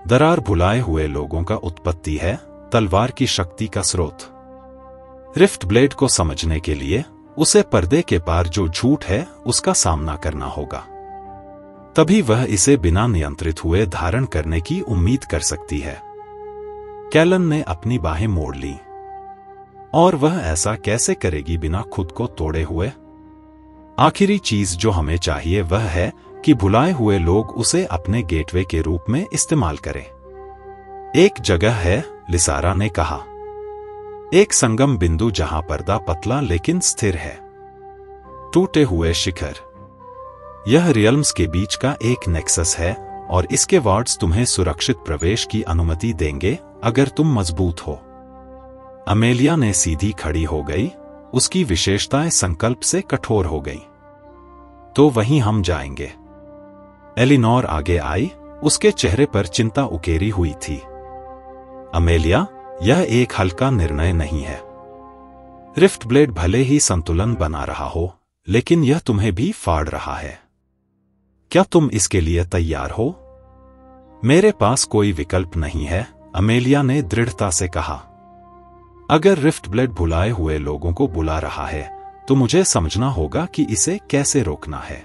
दरार भुलाए हुए लोगों का उत्पत्ति है, तलवार की शक्ति का स्रोत। रिफ्ट ब्लेड को समझने के लिए उसे पर्दे के पार जो झूठ है उसका सामना करना होगा। तभी वह इसे बिना नियंत्रित हुए धारण करने की उम्मीद कर सकती है। कैलन ने अपनी बाहें मोड़ लीं। और वह ऐसा कैसे करेगी बिना खुद को तोड़े हुए? आखिरी चीज जो हमें चाहिए वह है कि भुलाए हुए लोग उसे अपने गेटवे के रूप में इस्तेमाल करें। एक जगह है, लिसारा ने कहा। एक संगम बिंदु जहां पर्दा पतला लेकिन स्थिर है। टूटे हुए शिखर। यह रियल्म्स के बीच का एक नेक्सस है, और इसके वार्ड्स तुम्हें सुरक्षित प्रवेश की अनुमति देंगे अगर तुम मजबूत हो। अमेलिया ने सीधी खड़ी हो गई, उसकी विशेषताएं संकल्प से कठोर हो गईं। तो वहीं हम जाएंगे। एलिनोर आगे आई, उसके चेहरे पर चिंता उकेरी हुई थी। अमेलिया, यह एक हल्का निर्णय नहीं है। रिफ्ट ब्लेड भले ही संतुलन बना रहा हो, लेकिन यह तुम्हें भी फाड़ रहा है। क्या तुम इसके लिए तैयार हो? मेरे पास कोई विकल्प नहीं है, अमेलिया ने दृढ़ता से कहा। अगर रिफ्ट ब्लेड भुलाए हुए लोगों को बुला रहा है, तो मुझे समझना होगा कि इसे कैसे रोकना है।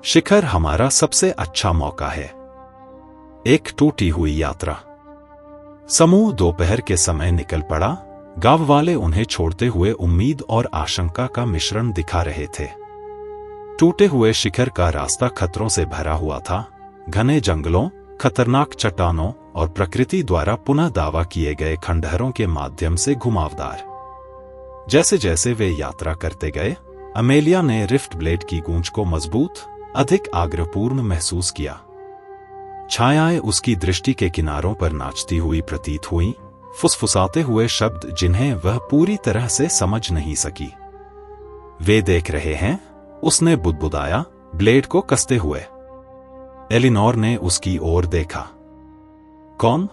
शिखर हमारा सबसे अच्छा मौका है। एक टूटी हुई यात्रा। समूह दोपहर के समय निकल पड़ा। गांव वाले उन्हें छोड़ते हुए उम्मीद और आशंका का मिश्रण दिखा रहे थे। टूटे हुए शिखर का रास्ता खतरों से भरा हुआ था, घने जंगलों, खतरनाक चट्टानों और प्रकृति द्वारा पुनः दावा किए गए खंडहरों के माध्यम से घुमावदार। जैसे जैसे वे यात्रा करते गए, अमेलिया ने रिफ्ट ब्लेड की गूंज को मजबूत, अधिक आग्रहपूर्ण महसूस किया। छायाएं उसकी दृष्टि के किनारों पर नाचती हुई प्रतीत हुईं, फुसफुसाते हुए शब्द जिन्हें वह पूरी तरह से समझ नहीं सकी। वे देख रहे हैं, उसने बुदबुदाया, ब्लेड को कसते हुए। एलिनोर ने उसकी ओर देखा। कौन?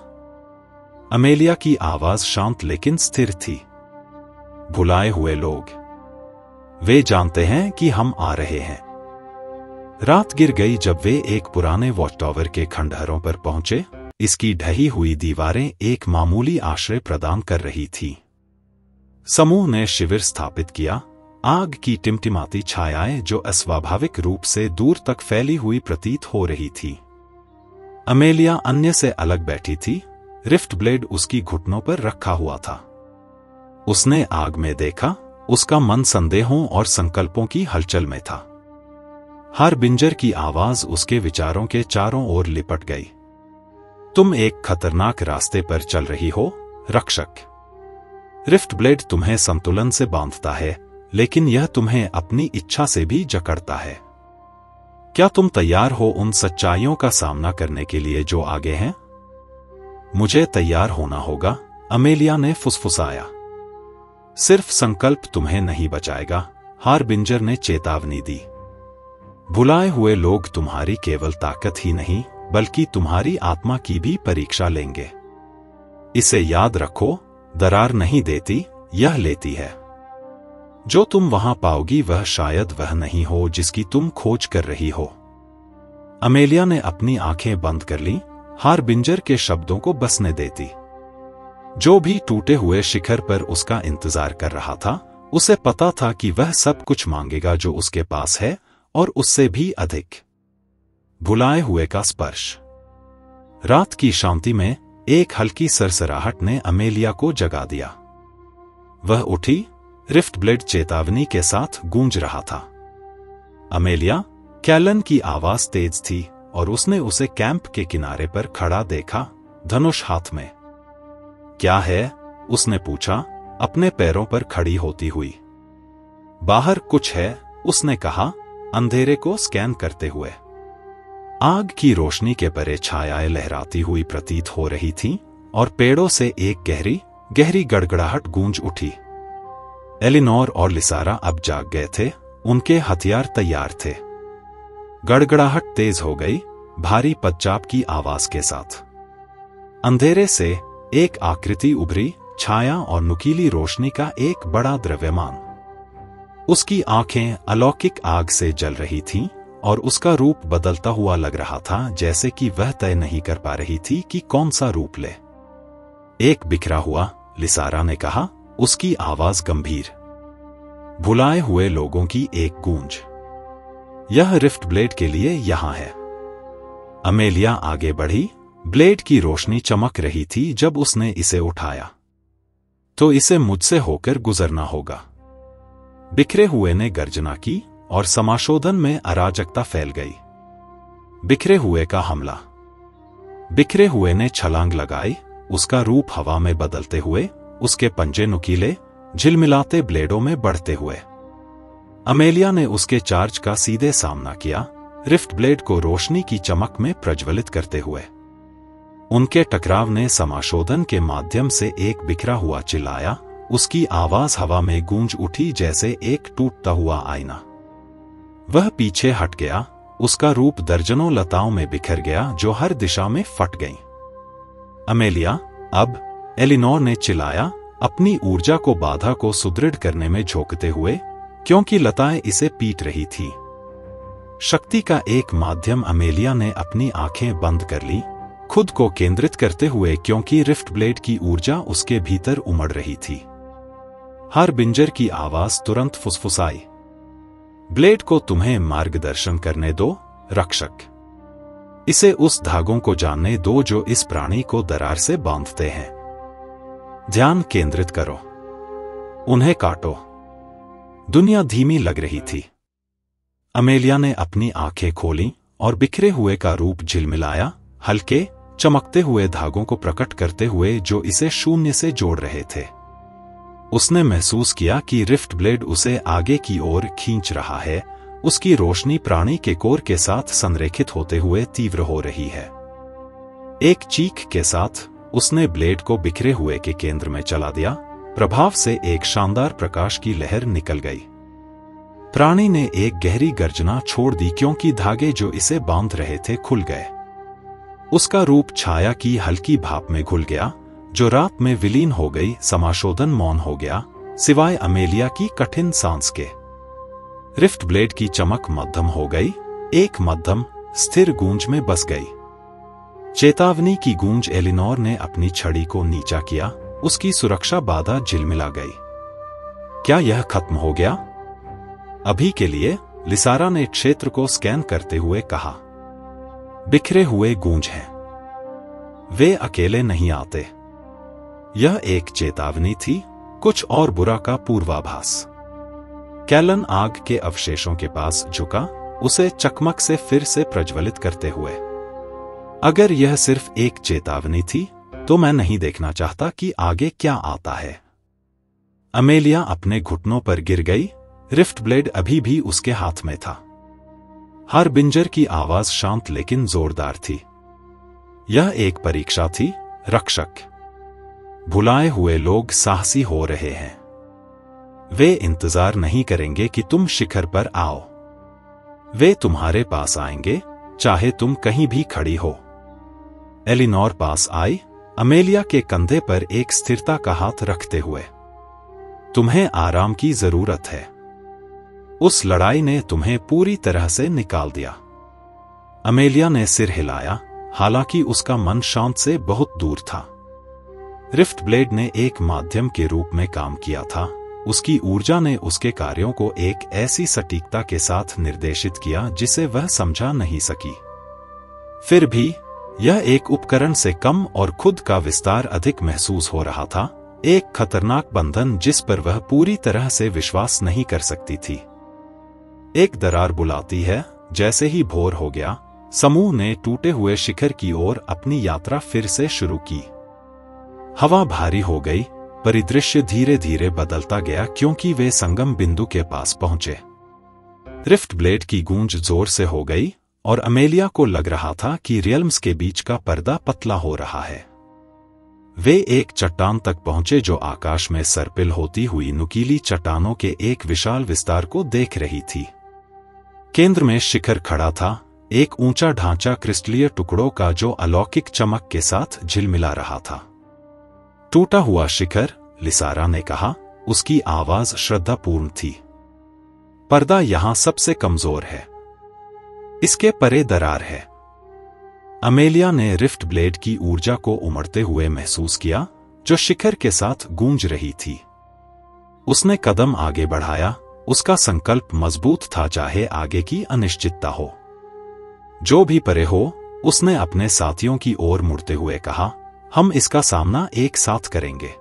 अमेलिया की आवाज शांत लेकिन स्थिर थी। भुलाए हुए लोग। वे जानते हैं कि हम आ रहे हैं। रात गिर गई जब वे एक पुराने वॉच टावर के खंडहरों पर पहुंचे। इसकी ढही हुई दीवारें एक मामूली आश्रय प्रदान कर रही थी। समूह ने शिविर स्थापित किया। आग की टिमटिमाती छायाएं जो अस्वाभाविक रूप से दूर तक फैली हुई प्रतीत हो रही थी। अमेलिया अन्य से अलग बैठी थी, रिफ्ट ब्लेड उसकी घुटनों पर रखा हुआ था। उसने आग में देखा, उसका मन संदेहों और संकल्पों की हलचल में था। हारबिंजर की आवाज उसके विचारों के चारों ओर लिपट गई। तुम एक खतरनाक रास्ते पर चल रही हो, रक्षक। रिफ्ट ब्लेड तुम्हें संतुलन से बांधता है, लेकिन यह तुम्हें अपनी इच्छा से भी जकड़ता है। क्या तुम तैयार हो उन सच्चाइयों का सामना करने के लिए जो आगे हैं? मुझे तैयार होना होगा, अमेलिया ने फुसफुसाया। सिर्फ संकल्प तुम्हें नहीं बचाएगा, हारबिंजर ने चेतावनी दी। भुलाए हुए लोग तुम्हारी केवल ताकत ही नहीं, बल्कि तुम्हारी आत्मा की भी परीक्षा लेंगे। इसे याद रखो, दरार नहीं देती, यह लेती है। जो तुम वहां पाओगी वह शायद वह नहीं हो जिसकी तुम खोज कर रही हो। अमेलिया ने अपनी आंखें बंद कर लीं, हारबिंजर के शब्दों को बसने देती। जो भी टूटे हुए शिखर पर उसका इंतजार कर रहा था, उसे पता था कि वह सब कुछ मांगेगा जो उसके पास है, और उससे भी अधिक। भुलाए हुए का स्पर्श। रात की शांति में एक हल्की सरसराहट ने अमेलिया को जगा दिया। वह उठी, रिफ्ट ब्लेड चेतावनी के साथ गूंज रहा था। अमेलिया, कैलन की आवाज तेज थी और उसने उसे कैंप के किनारे पर खड़ा देखा, धनुष हाथ में। क्या है? उसने पूछा, अपने पैरों पर खड़ी होती हुई। बाहर कुछ है, उसने कहा, अंधेरे को स्कैन करते हुए। आग की रोशनी के परे छायाएं लहराती हुई प्रतीत हो रही थीं, और पेड़ों से एक गहरी गहरी गड़गड़ाहट गूंज उठी। एलिनोर और लिसारा अब जाग गए थे, उनके हथियार तैयार थे। गड़गड़ाहट तेज हो गई, भारी पदचाप की आवाज के साथ। अंधेरे से एक आकृति उभरी, छाया और नुकीली रोशनी का एक बड़ा द्रव्यमान। उसकी आंखें अलौकिक आग से जल रही थीं, और उसका रूप बदलता हुआ लग रहा था, जैसे कि वह तय नहीं कर पा रही थी कि कौन सा रूप ले। एक बिखरा हुआ, लिसारा ने कहा, उसकी आवाज गंभीर। भुलाए हुए लोगों की एक गूंज। यह रिफ्ट ब्लेड के लिए यहां है। अमेलिया आगे बढ़ी, ब्लेड की रोशनी चमक रही थी जब उसने इसे उठाया। तो इसे मुझसे होकर गुजरना होगा। बिखरे हुए ने गर्जना की, और समाशोधन में अराजकता फैल गई। बिखरे हुए का हमला। बिखरे हुए ने छलांग लगाई, उसका रूप हवा में बदलते हुए, उसके पंजे नुकीले, झिलमिलाते ब्लेडों में बढ़ते हुए। अमेलिया ने उसके चार्ज का सीधे सामना किया, रिफ्ट ब्लेड को रोशनी की चमक में प्रज्वलित करते हुए। उनके टकराव ने समाशोधन के माध्यम से एक बिखरा हुआ चिल्लाया, उसकी आवाज हवा में गूंज उठी जैसे एक टूटता हुआ आईना। वह पीछे हट गया, उसका रूप दर्जनों लताओं में बिखर गया जो हर दिशा में फट गईं। अमेलिया, अब, एलिनोर ने चिल्लाया, अपनी ऊर्जा को बाधा को सुदृढ़ करने में झोंकते हुए, क्योंकि लताएं इसे पीट रही थी। शक्ति का एक माध्यम। अमेलिया ने अपनी आंखें बंद कर ली, खुद को केंद्रित करते हुए, क्योंकि रिफ्ट ब्लेड की ऊर्जा उसके भीतर उमड़ रही थी। हारबिंजर की आवाज तुरंत फुसफुसाई, ब्लेड को तुम्हें मार्गदर्शन करने दो, रक्षक। इसे उस धागों को जानने दो जो इस प्राणी को दरार से बांधते हैं। ध्यान केंद्रित करो, उन्हें काटो। दुनिया धीमी लग रही थी। अमेलिया ने अपनी आंखें खोलीं और बिखरे हुए का रूप झिलमिलाया, हल्के, चमकते हुए धागों को प्रकट करते हुए जो इसे शून्य से जोड़ रहे थे। उसने महसूस किया कि रिफ्ट ब्लेड उसे आगे की ओर खींच रहा है, उसकी रोशनी प्राणी के कोर के साथ संरेखित होते हुए तीव्र हो रही है। एक चीख के साथ उसने ब्लेड को बिखरे हुए के केंद्र में चला दिया। प्रभाव से एक शानदार प्रकाश की लहर निकल गई। प्राणी ने एक गहरी गर्जना छोड़ दी, क्योंकि धागे जो इसे बांध रहे थे खुल गए। उसका रूप छाया की हल्की भाप में घुल गया, जो रात में विलीन हो गई। समाशोधन मौन हो गया, सिवाय अमेलिया की कठिन सांस के। रिफ्ट ब्लेड की चमक मध्यम हो गई, एक मध्यम, स्थिर गूंज में बस गई। चेतावनी की गूंज। एलिनोर ने अपनी छड़ी को नीचा किया, उसकी सुरक्षा बाधा झिलमिला गई। क्या यह खत्म हो गया? अभी के लिए, लिसारा ने क्षेत्र को स्कैन करते हुए कहा। बिखरे हुए गूंज हैं। वे अकेले नहीं आते। यह एक चेतावनी थी, कुछ और बुरा का पूर्वाभास। कैलन आग के अवशेषों के पास झुका, उसे चकमक से फिर से प्रज्वलित करते हुए। अगर यह सिर्फ एक चेतावनी थी, तो मैं नहीं देखना चाहता कि आगे क्या आता है। अमेलिया अपने घुटनों पर गिर गई, रिफ्ट ब्लेड अभी भी उसके हाथ में था। हारबिंजर की आवाज शांत लेकिन जोरदार थी। यह एक परीक्षा थी, रक्षक। भुलाए हुए लोग साहसी हो रहे हैं। वे इंतजार नहीं करेंगे कि तुम शिखर पर आओ। वे तुम्हारे पास आएंगे, चाहे तुम कहीं भी खड़ी हो। एलिनोर पास आई, अमेलिया के कंधे पर एक स्थिरता का हाथ रखते हुए। तुम्हें आराम की जरूरत है। उस लड़ाई ने तुम्हें पूरी तरह से निकाल दिया। अमेलिया ने सिर हिलाया, हालांकि उसका मन शांत से बहुत दूर था। रिफ्ट ब्लेड ने एक माध्यम के रूप में काम किया था। उसकी ऊर्जा ने उसके कार्यों को एक ऐसी सटीकता के साथ निर्देशित किया जिसे वह समझा नहीं सकी। फिर भी यह एक उपकरण से कम और खुद का विस्तार अधिक महसूस हो रहा था, एक खतरनाक बंधन जिस पर वह पूरी तरह से विश्वास नहीं कर सकती थी। एक दरार बुलाती है। जैसे ही भोर हो गया, समूह ने टूटे हुए शिखर की ओर अपनी यात्रा फिर से शुरू की। हवा भारी हो गई, परिदृश्य धीरे धीरे बदलता गया, क्योंकि वे संगम बिंदु के पास पहुंचे। रिफ्ट ब्लेड की गूंज जोर से हो गई और अमेलिया को लग रहा था कि रियल्म्स के बीच का पर्दा पतला हो रहा है। वे एक चट्टान तक पहुंचे जो आकाश में सर्पिल होती हुई नुकीली चट्टानों के एक विशाल विस्तार को देख रही थी। केंद्र में शिखर खड़ा था, एक ऊंचा ढांचा क्रिस्टलीय टुकड़ों का जो अलौकिक चमक के साथ झिलमिला रहा था। टूटा हुआ शिखर, लिसारा ने कहा, उसकी आवाज श्रद्धापूर्ण थी। पर्दा यहां सबसे कमजोर है। इसके परे दरार है। अमेलिया ने रिफ्ट ब्लेड की ऊर्जा को उमड़ते हुए महसूस किया, जो शिखर के साथ गूंज रही थी। उसने कदम आगे बढ़ाया, उसका संकल्प मजबूत था, चाहे आगे की अनिश्चितता हो। जो भी परे हो, उसने अपने साथियों की ओर मुड़ते हुए कहा, हम इसका सामना एक साथ करेंगे।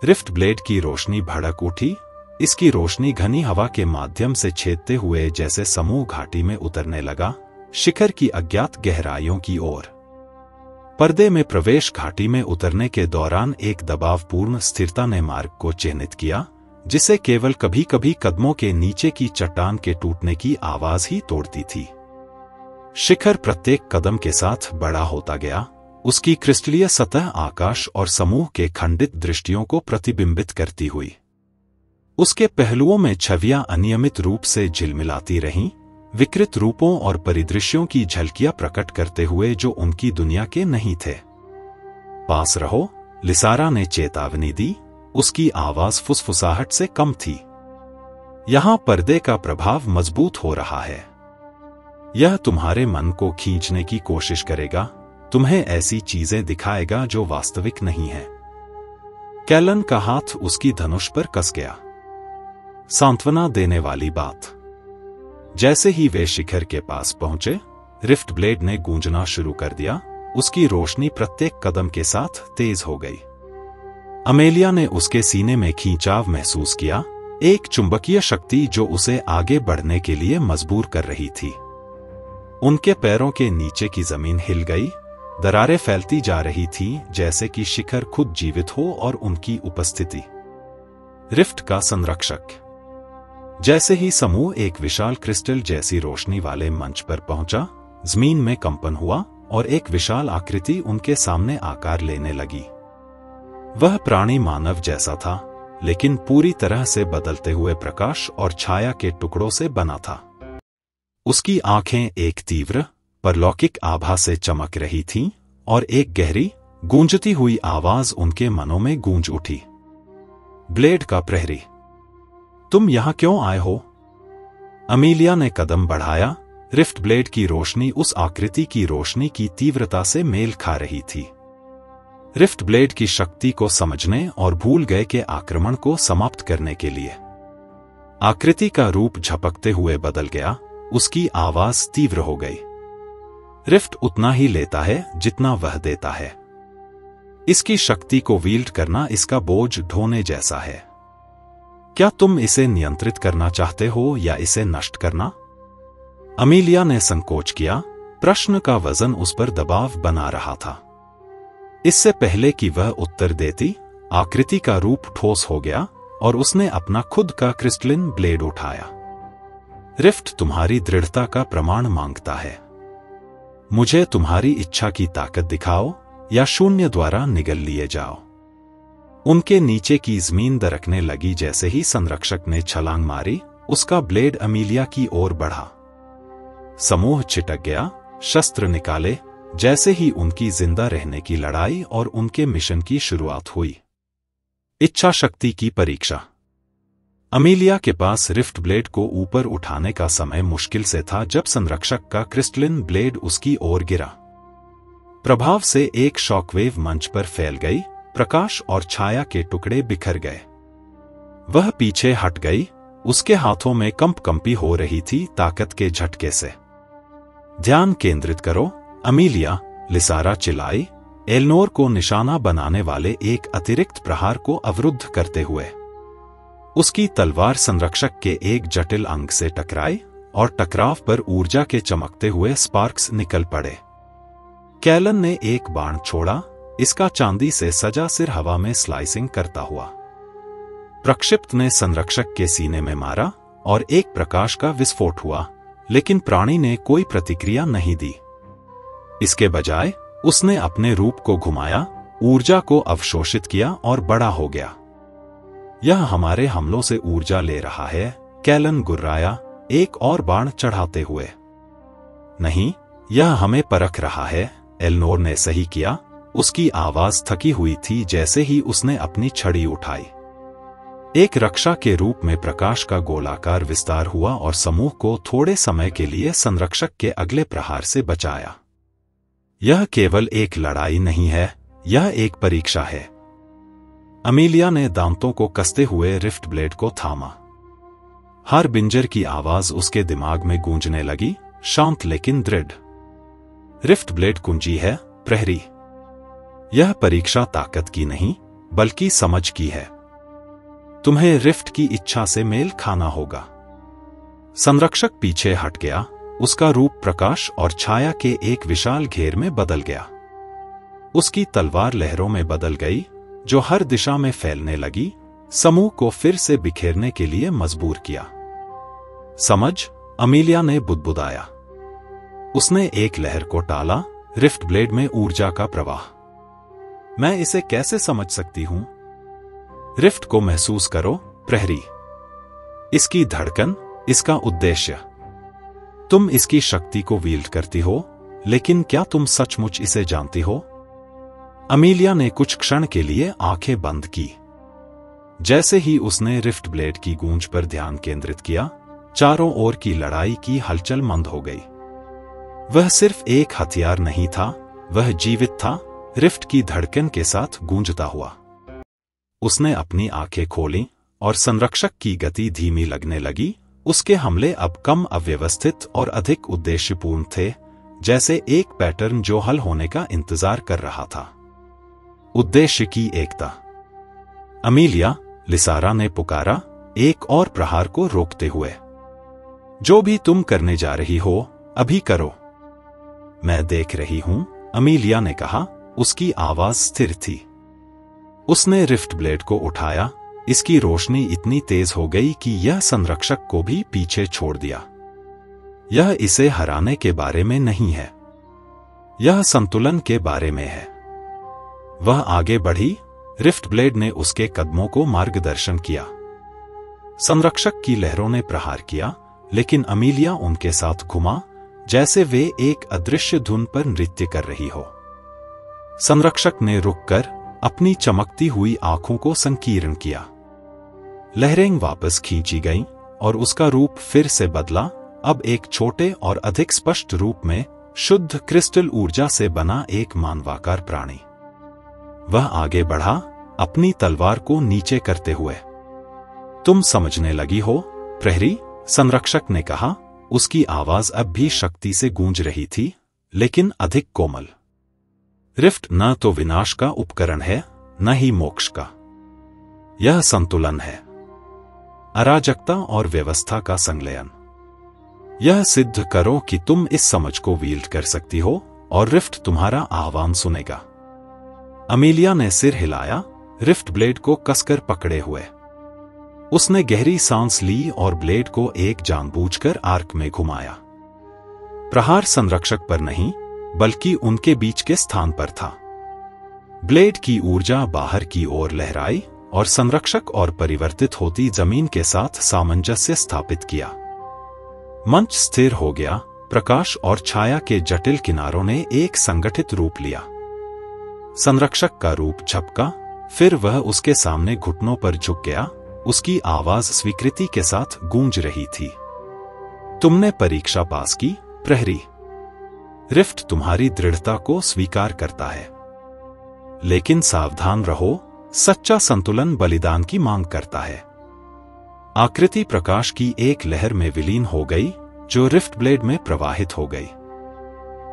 रिफ्ट ब्लेड की रोशनी भड़क उठी, इसकी रोशनी घनी हवा के माध्यम से छेदते हुए जैसे समूह घाटी में उतरने लगा, शिखर की अज्ञात गहराइयों की ओर। पर्दे में प्रवेश। घाटी में उतरने के दौरान एक दबावपूर्ण स्थिरता ने मार्ग को चिह्नित किया, जिसे केवल कभी कभी कदमों के नीचे की चट्टान के टूटने की आवाज ही तोड़ती थी। शिखर प्रत्येक कदम के साथ बड़ा होता गया। उसकी क्रिस्टलीय सतह आकाश और समूह के खंडित दृष्टियों को प्रतिबिंबित करती हुई। उसके पहलुओं में छवियां अनियमित रूप से झिलमिलाती रहीं, विकृत रूपों और परिदृश्यों की झलकियां प्रकट करते हुए जो उनकी दुनिया के नहीं थे। पास रहो, लिसारा ने चेतावनी दी। उसकी आवाज फुसफुसाहट से कम थी। यहां पर्दे का प्रभाव मजबूत हो रहा है। यह तुम्हारे मन को खींचने की कोशिश करेगा, तुम्हें ऐसी चीजें दिखाएगा जो वास्तविक नहीं है। कैलन का हाथ उसकी धनुष पर कस गया। सांत्वना देने वाली बात। जैसे ही वे शिखर के पास पहुंचे, रिफ्ट ब्लेड ने गूंजना शुरू कर दिया। उसकी रोशनी प्रत्येक कदम के साथ तेज हो गई। अमेलिया ने उसके सीने में खींचाव महसूस किया, एक चुंबकीय शक्ति जो उसे आगे बढ़ने के लिए मजबूर कर रही थी। उनके पैरों के नीचे की जमीन हिल गई, दरारें फैलती जा रही थीं, जैसे कि शिखर खुद जीवित हो और उनकी उपस्थिति। रिफ्ट का संरक्षक। जैसे ही समूह एक विशाल क्रिस्टल जैसी रोशनी वाले मंच पर पहुंचा, जमीन में कंपन हुआ और एक विशाल आकृति उनके सामने आकार लेने लगी। वह प्राणी मानव जैसा था, लेकिन पूरी तरह से बदलते हुए प्रकाश और छाया के टुकड़ों से बना था। उसकी आंखें एक तीव्र, परलौकिक आभा से चमक रही थीं और एक गहरी, गूंजती हुई आवाज उनके मनों में गूंज उठी। ब्लेड का प्रहरी, तुम यहां क्यों आए हो? अमीलिया ने कदम बढ़ाया। रिफ्ट ब्लेड की रोशनी उस आकृति की रोशनी की तीव्रता से मेल खा रही थी। रिफ्ट ब्लेड की शक्ति को समझने और भूल गए के आक्रमण को समाप्त करने के लिए। आकृति का रूप झपकते हुए बदल गया, उसकी आवाज तीव्र हो गई। रिफ्ट उतना ही लेता है जितना वह देता है। इसकी शक्ति को वील्ड करना इसका बोझ ढोने जैसा है। क्या तुम इसे नियंत्रित करना चाहते हो या इसे नष्ट करना? अमीलिया ने संकोच किया। प्रश्न का वजन उस पर दबाव बना रहा था। इससे पहले कि वह उत्तर देती, आकृति का रूप ठोस हो गया और उसने अपना खुद का क्रिस्टलिन ब्लेड उठाया। रिफ्ट तुम्हारी दृढ़ता का प्रमाण मांगता है। मुझे तुम्हारी इच्छा की ताकत दिखाओ या शून्य द्वारा निगल लिए जाओ। उनके नीचे की जमीन दरकने लगी जैसे ही संरक्षक ने छलांग मारी। उसका ब्लेड अमीलिया की ओर बढ़ा। समूह छिटक गया, शस्त्र निकाले, जैसे ही उनकी जिंदा रहने की लड़ाई और उनके मिशन की शुरुआत हुई। इच्छा शक्ति की परीक्षा। अमीलिया के पास रिफ्ट ब्लेड को ऊपर उठाने का समय मुश्किल से था जब संरक्षक का क्रिस्टलिन ब्लेड उसकी ओर गिरा। प्रभाव से एक शॉकवेव मंच पर फैल गई, प्रकाश और छाया के टुकड़े बिखर गए। वह पीछे हट गई, उसके हाथों में कंपी हो रही थी ताकत के झटके से। ध्यान केंद्रित करो, अमीलिया, लिसारा चिल्लाई, एलनोर को निशाना बनाने वाले एक अतिरिक्त प्रहार को अवरुद्ध करते हुए। उसकी तलवार संरक्षक के एक जटिल अंग से टकराई और टकराव पर ऊर्जा के चमकते हुए स्पार्क्स निकल पड़े। कैलन ने एक बाण छोड़ा, इसका चांदी से सजा सिर हवा में स्लाइसिंग करता हुआ। प्रक्षिप्त ने संरक्षक के सीने में मारा और एक प्रकाश का विस्फोट हुआ, लेकिन प्राणी ने कोई प्रतिक्रिया नहीं दी। इसके बजाय उसने अपने रूप को घुमाया, ऊर्जा को अवशोषित किया और बड़ा हो गया। यह हमारे हमलों से ऊर्जा ले रहा है, कैलन गुर्राया, एक और बाण चढ़ाते हुए। नहीं, यह हमें परख रहा है, एलनोर ने सही किया। उसकी आवाज थकी हुई थी जैसे ही उसने अपनी छड़ी उठाई। एक रक्षा के रूप में प्रकाश का गोलाकार विस्तार हुआ और समूह को थोड़े समय के लिए संरक्षक के अगले प्रहार से बचाया। यह केवल एक लड़ाई नहीं है, यह एक परीक्षा है। अमीलिया ने दांतों को कसते हुए रिफ्ट ब्लेड को थामा। हर बिंजर की आवाज उसके दिमाग में गूंजने लगी, शांत लेकिन दृढ़। रिफ्ट ब्लेड कुंजी है, प्रहरी। यह परीक्षा ताकत की नहीं, बल्कि समझ की है। तुम्हें रिफ्ट की इच्छा से मेल खाना होगा। संरक्षक पीछे हट गया, उसका रूप प्रकाश और छाया के एक विशाल घेर में बदल गया। उसकी तलवार लहरों में बदल गई, जो हर दिशा में फैलने लगी, समूह को फिर से बिखेरने के लिए मजबूर किया। समझ, अमीलिया ने बुदबुदाया। उसने एक लहर को टाला, रिफ्ट ब्लेड में ऊर्जा का प्रवाह। मैं इसे कैसे समझ सकती हूं? रिफ्ट को महसूस करो, प्रहरी। इसकी धड़कन, इसका उद्देश्य। तुम इसकी शक्ति को वील्ड करती हो, लेकिन क्या तुम सचमुच इसे जानती हो? अमीलिया ने कुछ क्षण के लिए आंखें बंद की। जैसे ही उसने रिफ्ट ब्लेड की गूंज पर ध्यान केंद्रित किया, चारों ओर की लड़ाई की हलचल मंद हो गई। वह सिर्फ एक हथियार नहीं था, वह जीवित था, रिफ्ट की धड़कन के साथ गूंजता हुआ। उसने अपनी आंखें खोलीं और संरक्षक की गति धीमी लगने लगी। उसके हमले अब कम अव्यवस्थित और अधिक उद्देश्यपूर्ण थे, जैसे एक पैटर्न जो हल होने का इंतजार कर रहा था। उद्देश्य की एकता। अमीलिया, लिसारा ने पुकारा, एक और प्रहार को रोकते हुए। जो भी तुम करने जा रही हो, अभी करो। मैं देख रही हूं, अमीलिया ने कहा, उसकी आवाज स्थिर थी। उसने रिफ्ट ब्लेड को उठाया, इसकी रोशनी इतनी तेज हो गई कि यह संरक्षक को भी पीछे छोड़ दिया। यह इसे हराने के बारे में नहीं है, यह संतुलन के बारे में है। वह आगे बढ़ी, रिफ्ट ब्लेड ने उसके कदमों को मार्गदर्शन किया। संरक्षक की लहरों ने प्रहार किया, लेकिन अमीलिया उनके साथ घुमा, जैसे वे एक अदृश्य धुन पर नृत्य कर रही हो। संरक्षक ने रुककर अपनी चमकती हुई आंखों को संकीर्ण किया। लहरें वापस खींची गईं और उसका रूप फिर से बदला, अब एक छोटे और अधिक स्पष्ट रूप में, शुद्ध क्रिस्टल ऊर्जा से बना एक मानवाकार प्राणी। वह आगे बढ़ा, अपनी तलवार को नीचे करते हुए। तुम समझने लगी हो, प्रहरी, संरक्षक ने कहा। उसकी आवाज अब भी शक्ति से गूंज रही थी, लेकिन अधिक कोमल। रिफ्ट न तो विनाश का उपकरण है, न ही मोक्ष का। यह संतुलन है, अराजकता और व्यवस्था का संलयन। यह सिद्ध करो कि तुम इस समझ को वील्ड कर सकती हो, और रिफ्ट तुम्हारा आह्वान सुनेगा। अमीलिया ने सिर हिलाया, रिफ्ट ब्लेड को कसकर पकड़े हुए। उसने गहरी सांस ली और ब्लेड को एक जानबूझकर आर्क में घुमाया। प्रहार संरक्षक पर नहीं, बल्कि उनके बीच के स्थान पर था। ब्लेड की ऊर्जा बाहर की ओर लहराई और संरक्षक और परिवर्तित होती जमीन के साथ सामंजस्य स्थापित किया। मंच स्थिर हो गया, प्रकाश और छाया के जटिल किनारों ने एक संगठित रूप लिया। संरक्षक का रूप झपका, फिर वह उसके सामने घुटनों पर झुक गया। उसकी आवाज स्वीकृति के साथ गूंज रही थी। तुमने परीक्षा पास की, प्रहरी। रिफ्ट तुम्हारी दृढ़ता को स्वीकार करता है, लेकिन सावधान रहो, सच्चा संतुलन बलिदान की मांग करता है। आकृति प्रकाश की एक लहर में विलीन हो गई, जो रिफ्ट ब्लेड में प्रवाहित हो गई।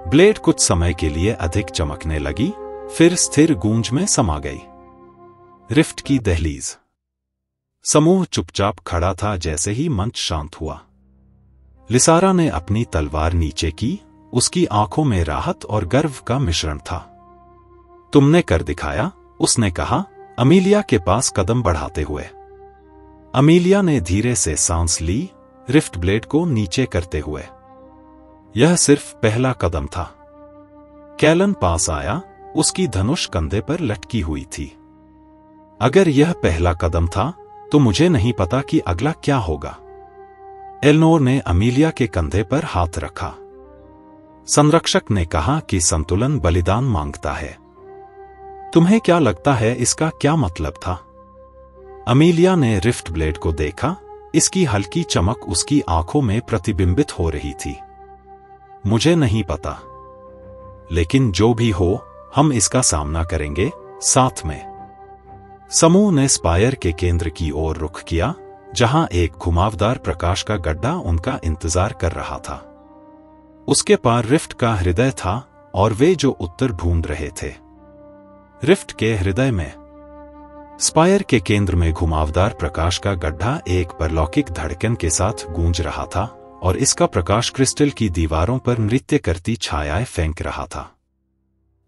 ब्लेड कुछ समय के लिए अधिक चमकने लगी, फिर स्थिर गूंज में समा गई। रिफ्ट की दहलीज। समूह चुपचाप खड़ा था जैसे ही मंच शांत हुआ। लिसारा ने अपनी तलवार नीचे की, उसकी आंखों में राहत और गर्व का मिश्रण था। तुमने कर दिखाया, उसने कहा, अमीलिया के पास कदम बढ़ाते हुए। अमीलिया ने धीरे से सांस ली, रिफ्ट ब्लेड को नीचे करते हुए। यह सिर्फ पहला कदम था। कैलन पास आया, उसकी धनुष कंधे पर लटकी हुई थी। अगर यह पहला कदम था, तो मुझे नहीं पता कि अगला क्या होगा। एलनोर ने अमीलिया के कंधे पर हाथ रखा। संरक्षक ने कहा कि संतुलन बलिदान मांगता है। तुम्हें क्या लगता है इसका क्या मतलब था? अमीलिया ने रिफ्ट ब्लेड को देखा, इसकी हल्की चमक उसकी आंखों में प्रतिबिंबित हो रही थी। मुझे नहीं पता, लेकिन जो भी हो, हम इसका सामना करेंगे, साथ में। समूह ने स्पायर के केंद्र की ओर रुख किया, जहां एक घुमावदार प्रकाश का गड्ढा उनका इंतजार कर रहा था। उसके पार रिफ्ट का हृदय था और वे जो उत्तर ढूंढ रहे थे। रिफ्ट के हृदय में, स्पायर के केंद्र में घुमावदार प्रकाश का गड्ढा एक परलौकिक धड़कन के साथ गूंज रहा था, और इसका प्रकाश क्रिस्टल की दीवारों पर नृत्य करती छायाएं फेंक रहा था।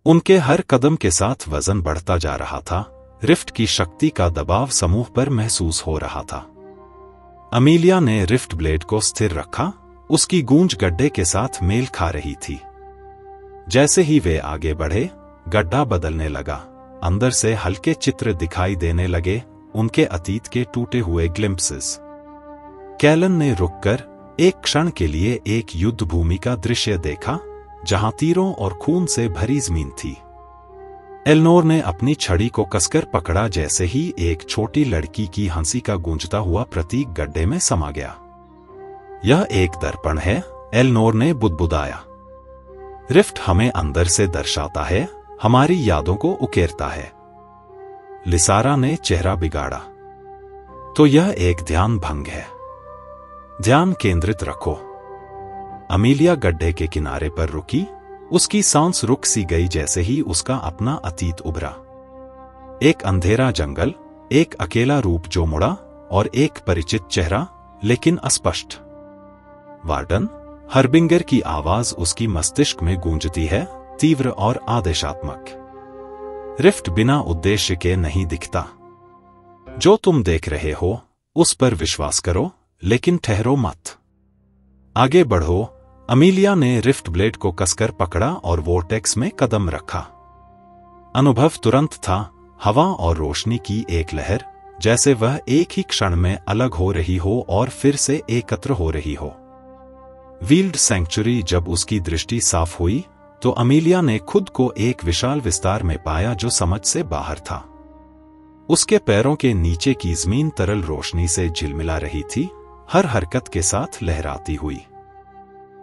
उनके हर कदम के साथ वजन बढ़ता जा रहा था। रिफ्ट की शक्ति का दबाव समूह पर महसूस हो रहा था। अमीलिया ने रिफ्ट ब्लेड को स्थिर रखा, उसकी गूंज गड्ढे के साथ मेल खा रही थी। जैसे ही वे आगे बढ़े, गड्ढा बदलने लगा। अंदर से हल्के चित्र दिखाई देने लगे, उनके अतीत के टूटे हुए ग्लिम्पसेस। कैलन ने रुककर एक क्षण के लिए एक युद्ध भूमि का दृश्य देखा, जहां तीरों और खून से भरी जमीन थी। एलेनोर ने अपनी छड़ी को कसकर पकड़ा, जैसे ही एक छोटी लड़की की हंसी का गूंजता हुआ प्रतीक गड्ढे में समा गया। यह एक दर्पण है, एलेनोर ने बुदबुदाया। रिफ्ट हमें अंदर से दर्शाता है, हमारी यादों को उकेरता है। लिसारा ने चेहरा बिगाड़ा। तो यह एक ध्यान भंग है। ध्यान केंद्रित रखो। अमीलिया गड्ढे के किनारे पर रुकी, उसकी सांस रुक सी गई जैसे ही उसका अपना अतीत उभरा। एक अंधेरा जंगल, एक अकेला रूप जो मुड़ा, और एक परिचित चेहरा, लेकिन अस्पष्ट। वार्डन हर्बिंगर की आवाज उसकी मस्तिष्क में गूंजती है, तीव्र और आदेशात्मक। रिफ्ट बिना उद्देश्य के नहीं दिखता। जो तुम देख रहे हो उस पर विश्वास करो, लेकिन ठहरो मत। आगे बढ़ो। अमीलिया ने रिफ्ट ब्लेड को कसकर पकड़ा और वोर्टेक्स में कदम रखा। अनुभव तुरंत था, हवा और रोशनी की एक लहर, जैसे वह एक ही क्षण में अलग हो रही हो और फिर से एकत्र हो रही हो। Wield sanctuary. जब उसकी दृष्टि साफ हुई तो अमीलिया ने खुद को एक विशाल विस्तार में पाया जो समझ से बाहर था। उसके पैरों के नीचे की जमीन तरल रोशनी से झिलमिला रही थी, हर हरकत के साथ लहराती हुई।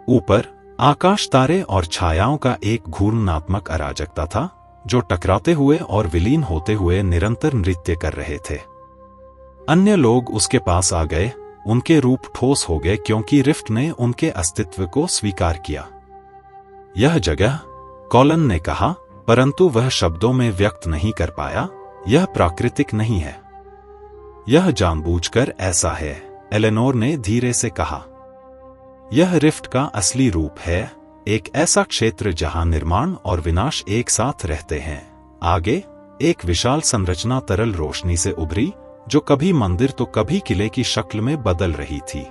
ऊपर आकाश, तारे और छायाओं का एक घूर्णनात्मक अराजकता था, जो टकराते हुए और विलीन होते हुए निरंतर नृत्य कर रहे थे। अन्य लोग उसके पास आ गए, उनके रूप ठोस हो गए क्योंकि रिफ्ट ने उनके अस्तित्व को स्वीकार किया। यह जगह, कॉलन ने कहा, परंतु वह शब्दों में व्यक्त नहीं कर पाया, यह प्राकृतिक नहीं है। यह जानबूझकर ऐसा है, एलेनोर ने धीरे से कहा। यह रिफ्ट का असली रूप है, एक ऐसा क्षेत्र जहां निर्माण और विनाश एक साथ रहते हैं। आगे एक विशाल संरचना तरल रोशनी से उभरी, जो कभी मंदिर तो कभी किले की शक्ल में बदल रही थी।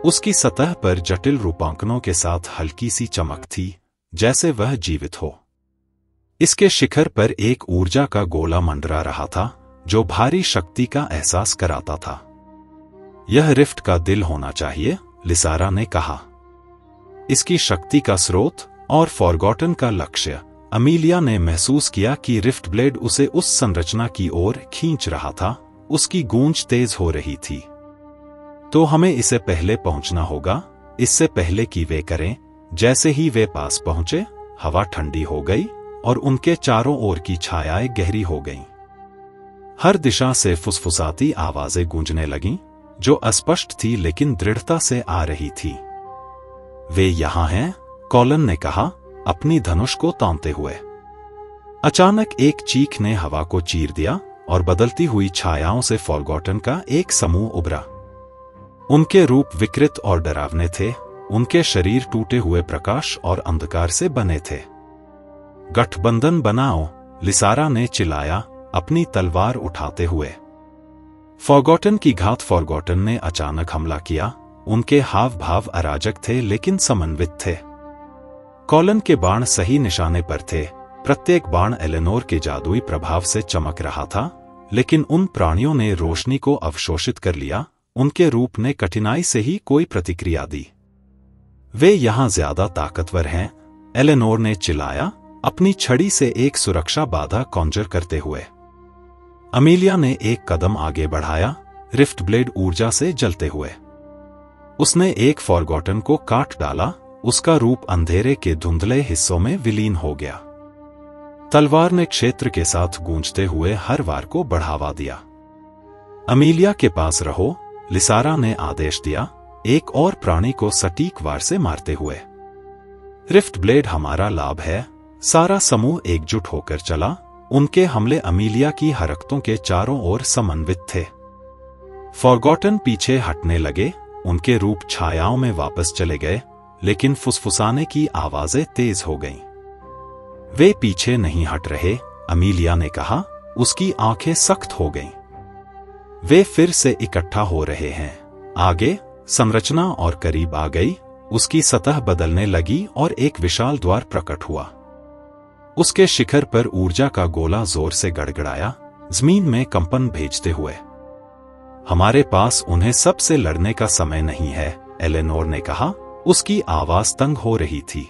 उसकी सतह पर जटिल रूपांकनों के साथ हल्की सी चमक थी, जैसे वह जीवित हो। इसके शिखर पर एक ऊर्जा का गोला मंडरा रहा था, जो भारी शक्ति का एहसास कराता था। यह रिफ्ट का दिल होना चाहिए, लिसारा ने कहा। इसकी शक्ति का स्रोत और फॉरगॉटन का लक्ष्य। अमीलिया ने महसूस किया कि रिफ्ट ब्लेड उसे उस संरचना की ओर खींच रहा था, उसकी गूंज तेज हो रही थी। तो हमें इसे पहले पहुंचना होगा, इससे पहले कि वे करें। जैसे ही वे पास पहुंचे, हवा ठंडी हो गई और उनके चारों ओर की छायाएं गहरी हो गईं। हर दिशा से फुसफुसाती आवाजें गूंजने लगीं, जो अस्पष्ट थी लेकिन दृढ़ता से आ रही थी। वे यहां हैं, कॉलन ने कहा, अपनी धनुष को तानते हुए। अचानक एक चीख ने हवा को चीर दिया और बदलती हुई छायाओं से फॉरगॉटन का एक समूह उभरा। उनके रूप विकृत और डरावने थे, उनके शरीर टूटे हुए प्रकाश और अंधकार से बने थे। गठबंधन बनाओ, लिसारा ने चिल्लाया, अपनी तलवार उठाते हुए। फॉरगॉटन की घात। फॉरगॉटन ने अचानक हमला किया, उनके हाव भाव अराजक थे लेकिन समन्वित थे। कॉलन के बाण सही निशाने पर थे, प्रत्येक बाण एलेनोर के जादुई प्रभाव से चमक रहा था, लेकिन उन प्राणियों ने रोशनी को अवशोषित कर लिया, उनके रूप ने कठिनाई से ही कोई प्रतिक्रिया दी। वे यहां ज्यादा ताकतवर हैं, एलेनोर ने चिल्लाया, अपनी छड़ी से एक सुरक्षा बाधा कॉन्जर करते हुए। अमीलिया ने एक कदम आगे बढ़ाया, रिफ्ट ब्लेड ऊर्जा से जलते हुए। उसने एक फॉरगॉटन को काट डाला, उसका रूप अंधेरे के धुंधले हिस्सों में विलीन हो गया। तलवार ने क्षेत्र के साथ गूंजते हुए हर वार को बढ़ावा दिया। अमीलिया के पास रहो, लिसारा ने आदेश दिया, एक और प्राणी को सटीक वार से मारते हुए। रिफ्ट ब्लेड हमारा लाभ है। सारा समूह एकजुट होकर चला, उनके हमले अमीलिया की हरकतों के चारों ओर समन्वित थे। फॉरगॉटन पीछे हटने लगे, उनके रूप छायाओं में वापस चले गए, लेकिन फुसफुसाने की आवाजें तेज हो गईं। वे पीछे नहीं हट रहे, अमीलिया ने कहा, उसकी आंखें सख्त हो गईं। वे फिर से इकट्ठा हो रहे हैं। आगे संरचना और करीब आ गई, उसकी सतह बदलने लगी और एक विशाल द्वार प्रकट हुआ। उसके शिखर पर ऊर्जा का गोला जोर से गड़गड़ाया, जमीन में कंपन भेजते हुए। हमारे पास उन्हें सबसे लड़ने का समय नहीं है, एलेनोर ने कहा। उसकी आवाज तंग हो रही थी।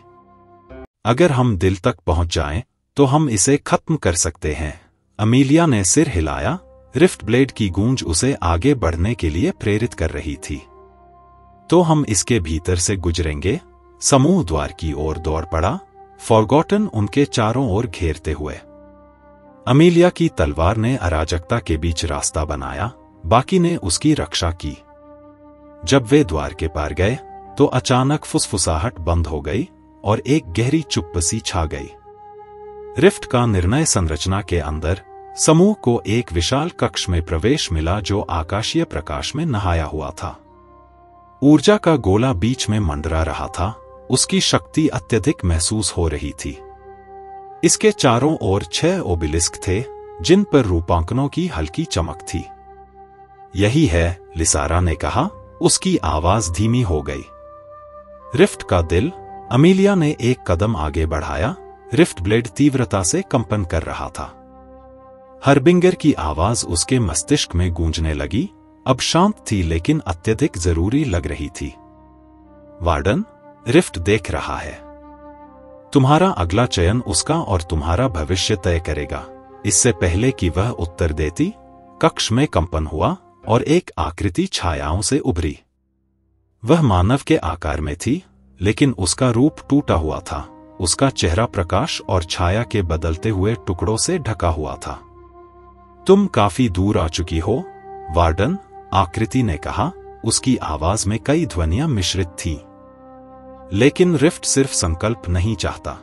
अगर हम दिल तक पहुंच जाएं, तो हम इसे खत्म कर सकते हैं। अमीलिया ने सिर हिलाया। रिफ्ट ब्लेड की गूंज उसे आगे बढ़ने के लिए प्रेरित कर रही थी। तो हम इसके भीतर से गुजरेंगे। समूह द्वार की ओर दौड़ पड़ा, फॉरगॉटन उनके चारों ओर घेरते हुए। अमीलिया की तलवार ने अराजकता के बीच रास्ता बनाया, बाकी ने उसकी रक्षा की। जब वे द्वार के पार गए, तो अचानक फुसफुसाहट बंद हो गई और एक गहरी चुप्पी छा गई। रिफ्ट का निर्णय संरचना के अंदर समूह को एक विशाल कक्ष में प्रवेश मिला जो आकाशीय प्रकाश में नहाया हुआ था। ऊर्जा का गोला बीच में मंडरा रहा था, उसकी शक्ति अत्यधिक महसूस हो रही थी। इसके चारों ओर 6 ओबेलिस्क थे, जिन पर रूपांकनों की हल्की चमक थी। यही है, लिसारा ने कहा। उसकी आवाज धीमी हो गई। रिफ्ट का दिल। अमीलिया ने एक कदम आगे बढ़ाया। रिफ्ट ब्लेड तीव्रता से कंपन कर रहा था। हरबिंगर की आवाज उसके मस्तिष्क में गूंजने लगी। अब शांत थी लेकिन अत्यधिक जरूरी लग रही थी। वार्डन, रिफ्ट देख रहा है। तुम्हारा अगला चयन उसका और तुम्हारा भविष्य तय करेगा। इससे पहले कि वह उत्तर देती, कक्ष में कंपन हुआ और एक आकृति छायाओं से उभरी। वह मानव के आकार में थी, लेकिन उसका रूप टूटा हुआ था। उसका चेहरा प्रकाश और छाया के बदलते हुए टुकड़ों से ढका हुआ था। तुम काफी दूर आ चुकी हो, वार्डन, आकृति ने कहा। उसकी आवाज में कई ध्वनियां मिश्रित थीं। लेकिन रिफ्ट सिर्फ संकल्प नहीं चाहता,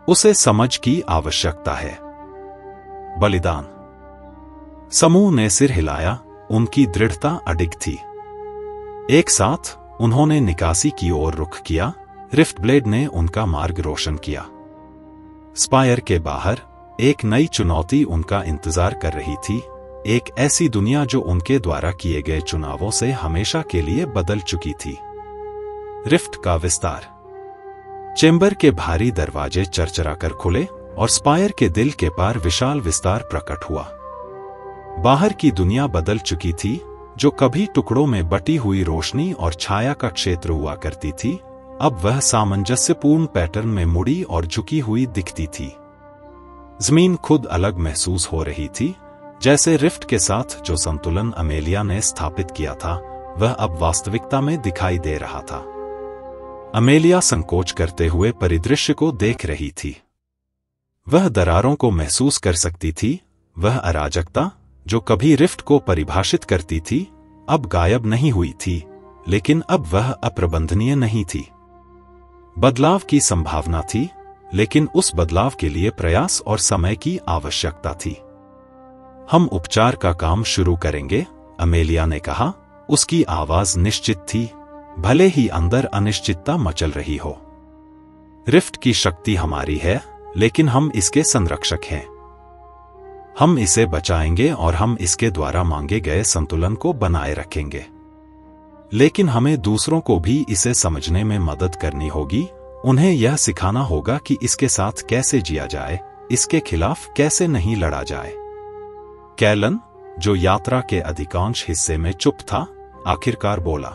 उसे समझ की आवश्यकता है। बलिदान। समूह ने सिर हिलाया, उनकी दृढ़ता अडिग थी। एक साथ उन्होंने निकासी की ओर रुख किया। रिफ्ट ब्लेड ने उनका मार्ग रोशन किया। स्पायर के बाहर एक नई चुनौती उनका इंतजार कर रही थी, एक ऐसी दुनिया जो उनके द्वारा किए गए चुनावों से हमेशा के लिए बदल चुकी थी। रिफ्ट का विस्तार। चेंबर के भारी दरवाजे चरचरा कर खुले और स्पायर के दिल के पार विशाल विस्तार प्रकट हुआ। बाहर की दुनिया बदल चुकी थी, जो कभी टुकड़ों में बटी हुई रोशनी और छाया का क्षेत्र हुआ करती थी, अब वह सामंजस्यपूर्ण पैटर्न में मुड़ी और झुकी हुई दिखती थी। जमीन खुद अलग महसूस हो रही थी, जैसे रिफ्ट के साथ जो संतुलन अमेलिया ने स्थापित किया था, वह अब वास्तविकता में दिखाई दे रहा था। अमेलिया संकोच करते हुए परिदृश्य को देख रही थी। वह दरारों को महसूस कर सकती थी। वह अराजकता जो कभी रिफ्ट को परिभाषित करती थी, अब गायब नहीं हुई थी, लेकिन अब वह अप्रबंधनीय नहीं थी। बदलाव की संभावना थी, लेकिन उस बदलाव के लिए प्रयास और समय की आवश्यकता थी। हम उपचार का काम शुरू करेंगे, अमेलिया ने कहा। उसकी आवाज निश्चित थी, भले ही अंदर अनिश्चितता मचल रही हो। रिफ्ट की शक्ति हमारी है, लेकिन हम इसके संरक्षक हैं। हम इसे बचाएंगे और हम इसके द्वारा मांगे गए संतुलन को बनाए रखेंगे। लेकिन हमें दूसरों को भी इसे समझने में मदद करनी होगी। उन्हें यह सिखाना होगा कि इसके साथ कैसे जिया जाए, इसके खिलाफ कैसे नहीं लड़ा जाए। कैलन, जो यात्रा के अधिकांश हिस्से में चुप था, आखिरकार बोला,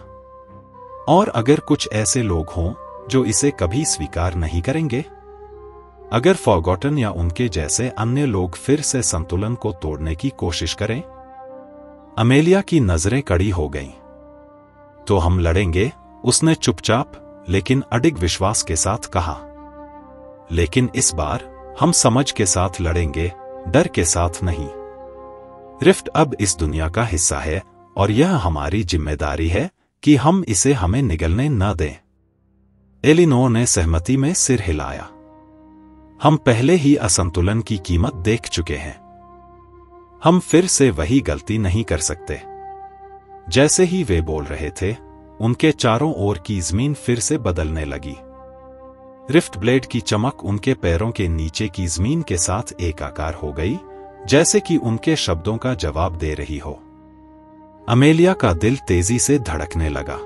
और अगर कुछ ऐसे लोग हों जो इसे कभी स्वीकार नहीं करेंगे, अगर फॉरगॉटन या उनके जैसे अन्य लोग फिर से संतुलन को तोड़ने की कोशिश करें। अमेलिया की नजरें कड़ी हो गईं। तो हम लड़ेंगे, उसने चुपचाप लेकिन अडिग विश्वास के साथ कहा। लेकिन इस बार हम समझ के साथ लड़ेंगे, डर के साथ नहीं। रिफ्ट अब इस दुनिया का हिस्सा है और यह हमारी जिम्मेदारी है कि हम इसे हमें निगलने न दें। एलिनोर ने सहमति में सिर हिलाया। हम पहले ही असंतुलन की कीमत देख चुके हैं। हम फिर से वही गलती नहीं कर सकते। जैसे ही वे बोल रहे थे, उनके चारों ओर की जमीन फिर से बदलने लगी। रिफ्ट ब्लेड की चमक उनके पैरों के नीचे की जमीन के साथ एकाकार हो गई, जैसे कि उनके शब्दों का जवाब दे रही हो। अमेलिया का दिल तेजी से धड़कने लगा।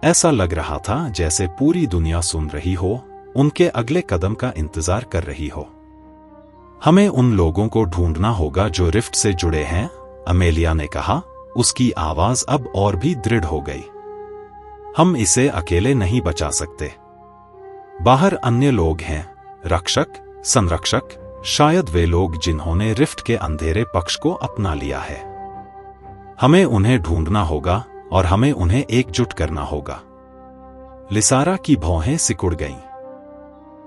ऐसा लग रहा था जैसे पूरी दुनिया सुन रही हो, उनके अगले कदम का इंतजार कर रही हो। हमें उन लोगों को ढूंढना होगा जो रिफ्ट से जुड़े हैं, अमेलिया ने कहा। उसकी आवाज अब और भी दृढ़ हो गई। हम इसे अकेले नहीं बचा सकते। बाहर अन्य लोग हैं, रक्षक, संरक्षक, शायद वे लोग जिन्होंने रिफ्ट के अंधेरे पक्ष को अपना लिया है। हमें उन्हें ढूंढना होगा और हमें उन्हें एकजुट करना होगा। लिसारा की भौहें सिकुड़ गईं।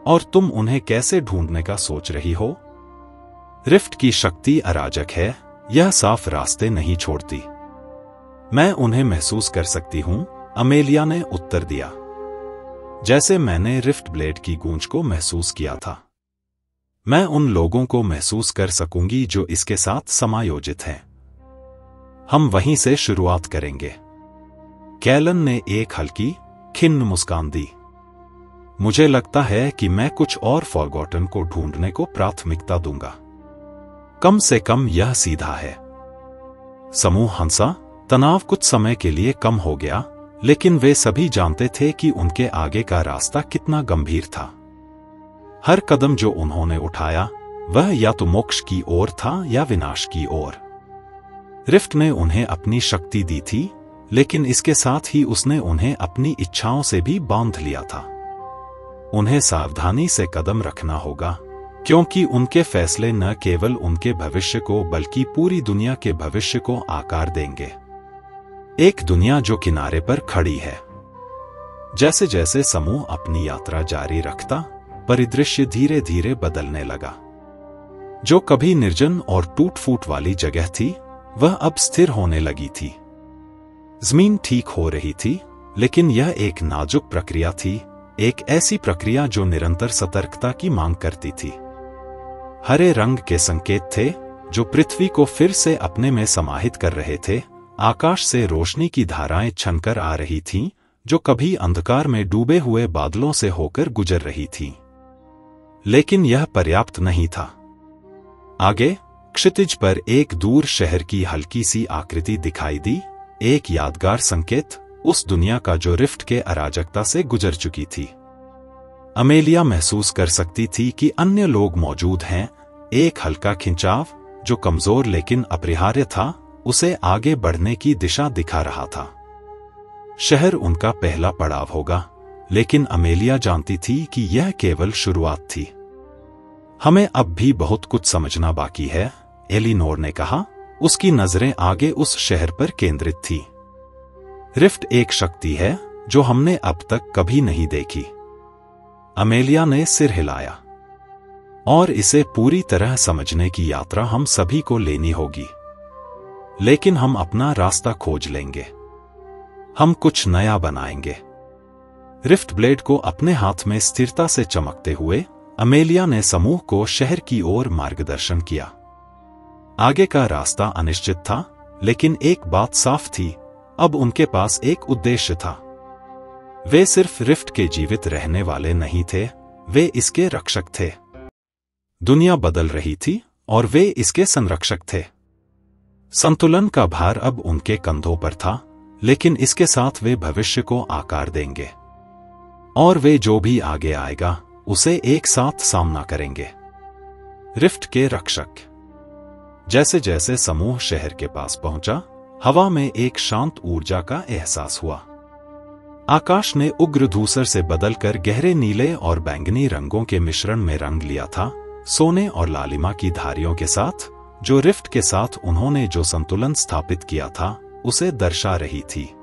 और तुम उन्हें कैसे ढूंढने का सोच रही हो? रिफ्ट की शक्ति अराजक है, यह साफ रास्ते नहीं छोड़ती। मैं उन्हें महसूस कर सकती हूं, अमेलिया ने उत्तर दिया, जैसे मैंने रिफ्ट ब्लेड की गूंज को महसूस किया था। मैं उन लोगों को महसूस कर सकूंगी जो इसके साथ समायोजित हैं। हम वहीं से शुरुआत करेंगे। कैलन ने एक हल्की, खिन्न मुस्कान दी। मुझे लगता है कि मैं कुछ और फॉरगॉटन को ढूंढने को प्राथमिकता दूंगा। कम से कम यह सीधा है। समूह हंसा। तनाव कुछ समय के लिए कम हो गया, लेकिन वे सभी जानते थे कि उनके आगे का रास्ता कितना गंभीर था। हर कदम जो उन्होंने उठाया वह या तो मोक्ष की ओर था या विनाश की ओर। रिफ्ट ने उन्हें अपनी शक्ति दी थी, लेकिन इसके साथ ही उसने उन्हें अपनी इच्छाओं से भी बांध लिया था। उन्हें सावधानी से कदम रखना होगा, क्योंकि उनके फैसले न केवल उनके भविष्य को बल्कि पूरी दुनिया के भविष्य को आकार देंगे। एक दुनिया जो किनारे पर खड़ी है। जैसे जैसे समूह अपनी यात्रा जारी रखता, परिदृश्य धीरे धीरे बदलने लगा। जो कभी निर्जन और टूट फूट वाली जगह थी, वह अब स्थिर होने लगी थी। जमीन ठीक हो रही थी, लेकिन यह एक नाजुक प्रक्रिया थी, एक ऐसी प्रक्रिया जो निरंतर सतर्कता की मांग करती थी। हरे रंग के संकेत थे जो पृथ्वी को फिर से अपने में समाहित कर रहे थे। आकाश से रोशनी की धाराएं छनकर आ रही थीं, जो कभी अंधकार में डूबे हुए बादलों से होकर गुजर रही थीं। लेकिन यह पर्याप्त नहीं था। आगे क्षितिज पर एक दूर शहर की हल्की सी आकृति दिखाई दी, एक यादगार संकेत, उस दुनिया का जो रिफ्ट के अराजकता से गुजर चुकी थी। अमेलिया महसूस कर सकती थी कि अन्य लोग मौजूद हैं। एक हल्का खिंचाव, जो कमजोर लेकिन अपरिहार्य था, उसे आगे बढ़ने की दिशा दिखा रहा था। शहर उनका पहला पड़ाव होगा, लेकिन अमेलिया जानती थी कि यह केवल शुरुआत थी। हमें अब भी बहुत कुछ समझना बाकी है, एलिनोर ने कहा। उसकी नजरें आगे उस शहर पर केंद्रित थी। रिफ्ट एक शक्ति है जो हमने अब तक कभी नहीं देखी। अमेलिया ने सिर हिलाया। और इसे पूरी तरह समझने की यात्रा हम सभी को लेनी होगी। लेकिन हम अपना रास्ता खोज लेंगे। हम कुछ नया बनाएंगे। रिफ्ट ब्लेड को अपने हाथ में स्थिरता से चमकते हुए अमेलिया ने समूह को शहर की ओर मार्गदर्शन किया। आगे का रास्ता अनिश्चित था, लेकिन एक बात साफ थी, अब उनके पास एक उद्देश्य था। वे सिर्फ रिफ्ट के जीवित रहने वाले नहीं थे, वे इसके रक्षक थे। दुनिया बदल रही थी और वे इसके संरक्षक थे। संतुलन का भार अब उनके कंधों पर था, लेकिन इसके साथ वे भविष्य को आकार देंगे। और वे जो भी आगे आएगा, उसे एक साथ सामना करेंगे। रिफ्ट के रक्षक। जैसे जैसे समूह शहर के पास पहुंचा, हवा में एक शांत ऊर्जा का एहसास हुआ। आकाश ने उग्र धूसर से बदलकर गहरे नीले और बैंगनी रंगों के मिश्रण में रंग लिया था, सोने और लालिमा की धारियों के साथ, जो रिफ्ट के साथ उन्होंने जो संतुलन स्थापित किया था उसे दर्शा रही थी।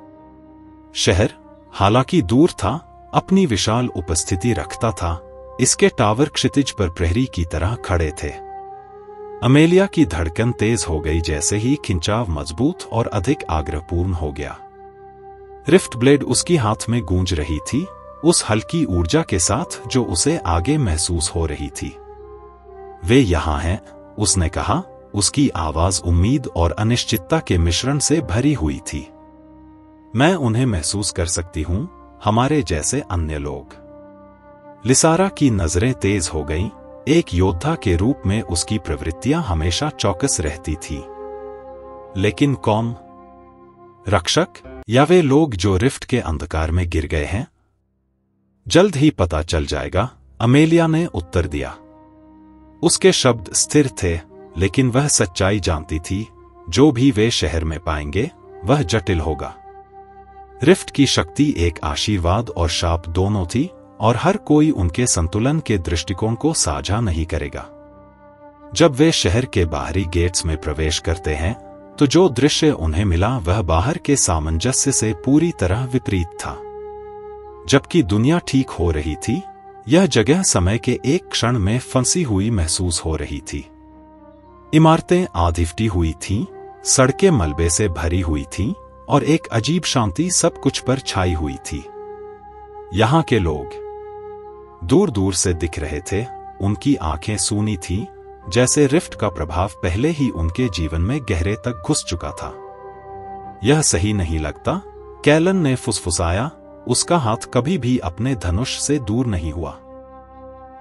शहर, हालांकि दूर था, अपनी विशाल उपस्थिति रखता था। इसके टावर क्षितिज पर प्रहरी की तरह खड़े थे। अमेलिया की धड़कन तेज हो गई जैसे ही खिंचाव मजबूत और अधिक आग्रहपूर्ण हो गया। रिफ्ट ब्लेड उसकी हाथ में गूंज रही थी, उस हल्की ऊर्जा के साथ जो उसे आगे महसूस हो रही थी। वे यहां हैं, उसने कहा। उसकी आवाज उम्मीद और अनिश्चितता के मिश्रण से भरी हुई थी। मैं उन्हें महसूस कर सकती हूं, हमारे जैसे अन्य लोग। लिसारा की नजरें तेज हो गईं। एक योद्धा के रूप में उसकी प्रवृत्तियां हमेशा चौकस रहती थी। लेकिन कौन? रक्षक या वे लोग जो रिफ्ट के अंधकार में गिर गए हैं? जल्द ही पता चल जाएगा, अमेलिया ने उत्तर दिया। उसके शब्द स्थिर थे, लेकिन वह सच्चाई जानती थी, जो भी वे शहर में पाएंगे वह जटिल होगा। रिफ्ट की शक्ति एक आशीर्वाद और शाप दोनों थी, और हर कोई उनके संतुलन के दृष्टिकोण को साझा नहीं करेगा। जब वे शहर के बाहरी गेट्स में प्रवेश करते हैं, तो जो दृश्य उन्हें मिला वह बाहर के सामंजस्य से पूरी तरह विपरीत था। जबकि दुनिया ठीक हो रही थी, यह जगह समय के एक क्षण में फंसी हुई महसूस हो रही थी। इमारतें आधिफटी हुई थीं, सड़कें मलबे से भरी हुई थीं, और एक अजीब शांति सब कुछ पर छाई हुई थी। यहाँ के लोग दूर दूर से दिख रहे थे, उनकी आंखें सूनी थीं, जैसे रिफ्ट का प्रभाव पहले ही उनके जीवन में गहरे तक घुस चुका था। यह सही नहीं लगता, कैलन ने फुसफुसाया, उसका हाथ कभी भी अपने धनुष से दूर नहीं हुआ।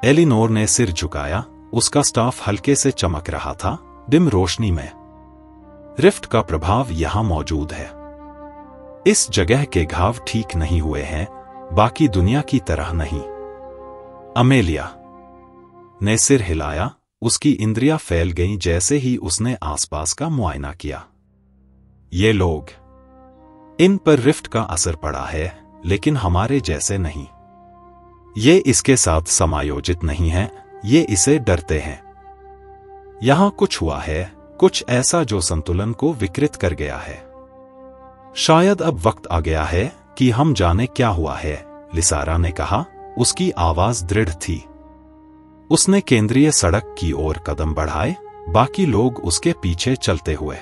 एलिनोर ने सिर झुकाया, उसका स्टाफ हल्के से चमक रहा था, डिम रोशनी में। रिफ्ट का प्रभाव यहां मौजूद है। इस जगह के घाव ठीक नहीं हुए हैं, बाकी दुनिया की तरह नहीं। अमेलिया ने सिर हिलाया, उसकी इंद्रियां फैल गईं जैसे ही उसने आसपास का मुआयना किया। ये लोग, इन पर रिफ्ट का असर पड़ा है, लेकिन हमारे जैसे नहीं। ये इसके साथ समायोजित नहीं है, ये इसे डरते हैं। यहां कुछ हुआ है, कुछ ऐसा जो संतुलन को विकृत कर गया है। शायद अब वक्त आ गया है कि हम जाने क्या हुआ है, लिसारा ने कहा, उसकी आवाज दृढ़ थी। उसने केंद्रीय सड़क की ओर कदम बढ़ाए, बाकी लोग उसके पीछे चलते हुए।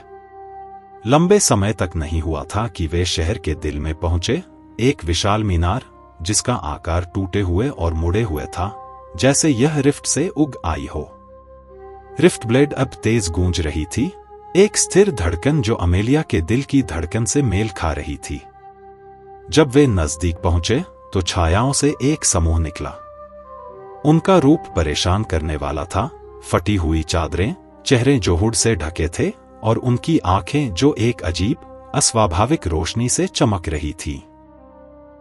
लंबे समय तक नहीं हुआ था कि वे शहर के दिल में पहुंचे, एक विशाल मीनार, जिसका आकार टूटे हुए और मुड़े हुए था, जैसे यह रिफ्ट से उग आई हो। रिफ्ट ब्लेड अब तेज गूंज रही थी, एक स्थिर धड़कन जो अमेलिया के दिल की धड़कन से मेल खा रही थी। जब वे नजदीक पहुंचे, तो छायाओं से एक समूह निकला। उनका रूप परेशान करने वाला था, फटी हुई चादरें, चेहरे जो हुड से ढके थे, और उनकी आंखें जो एक अजीब, अस्वाभाविक रोशनी से चमक रही थी।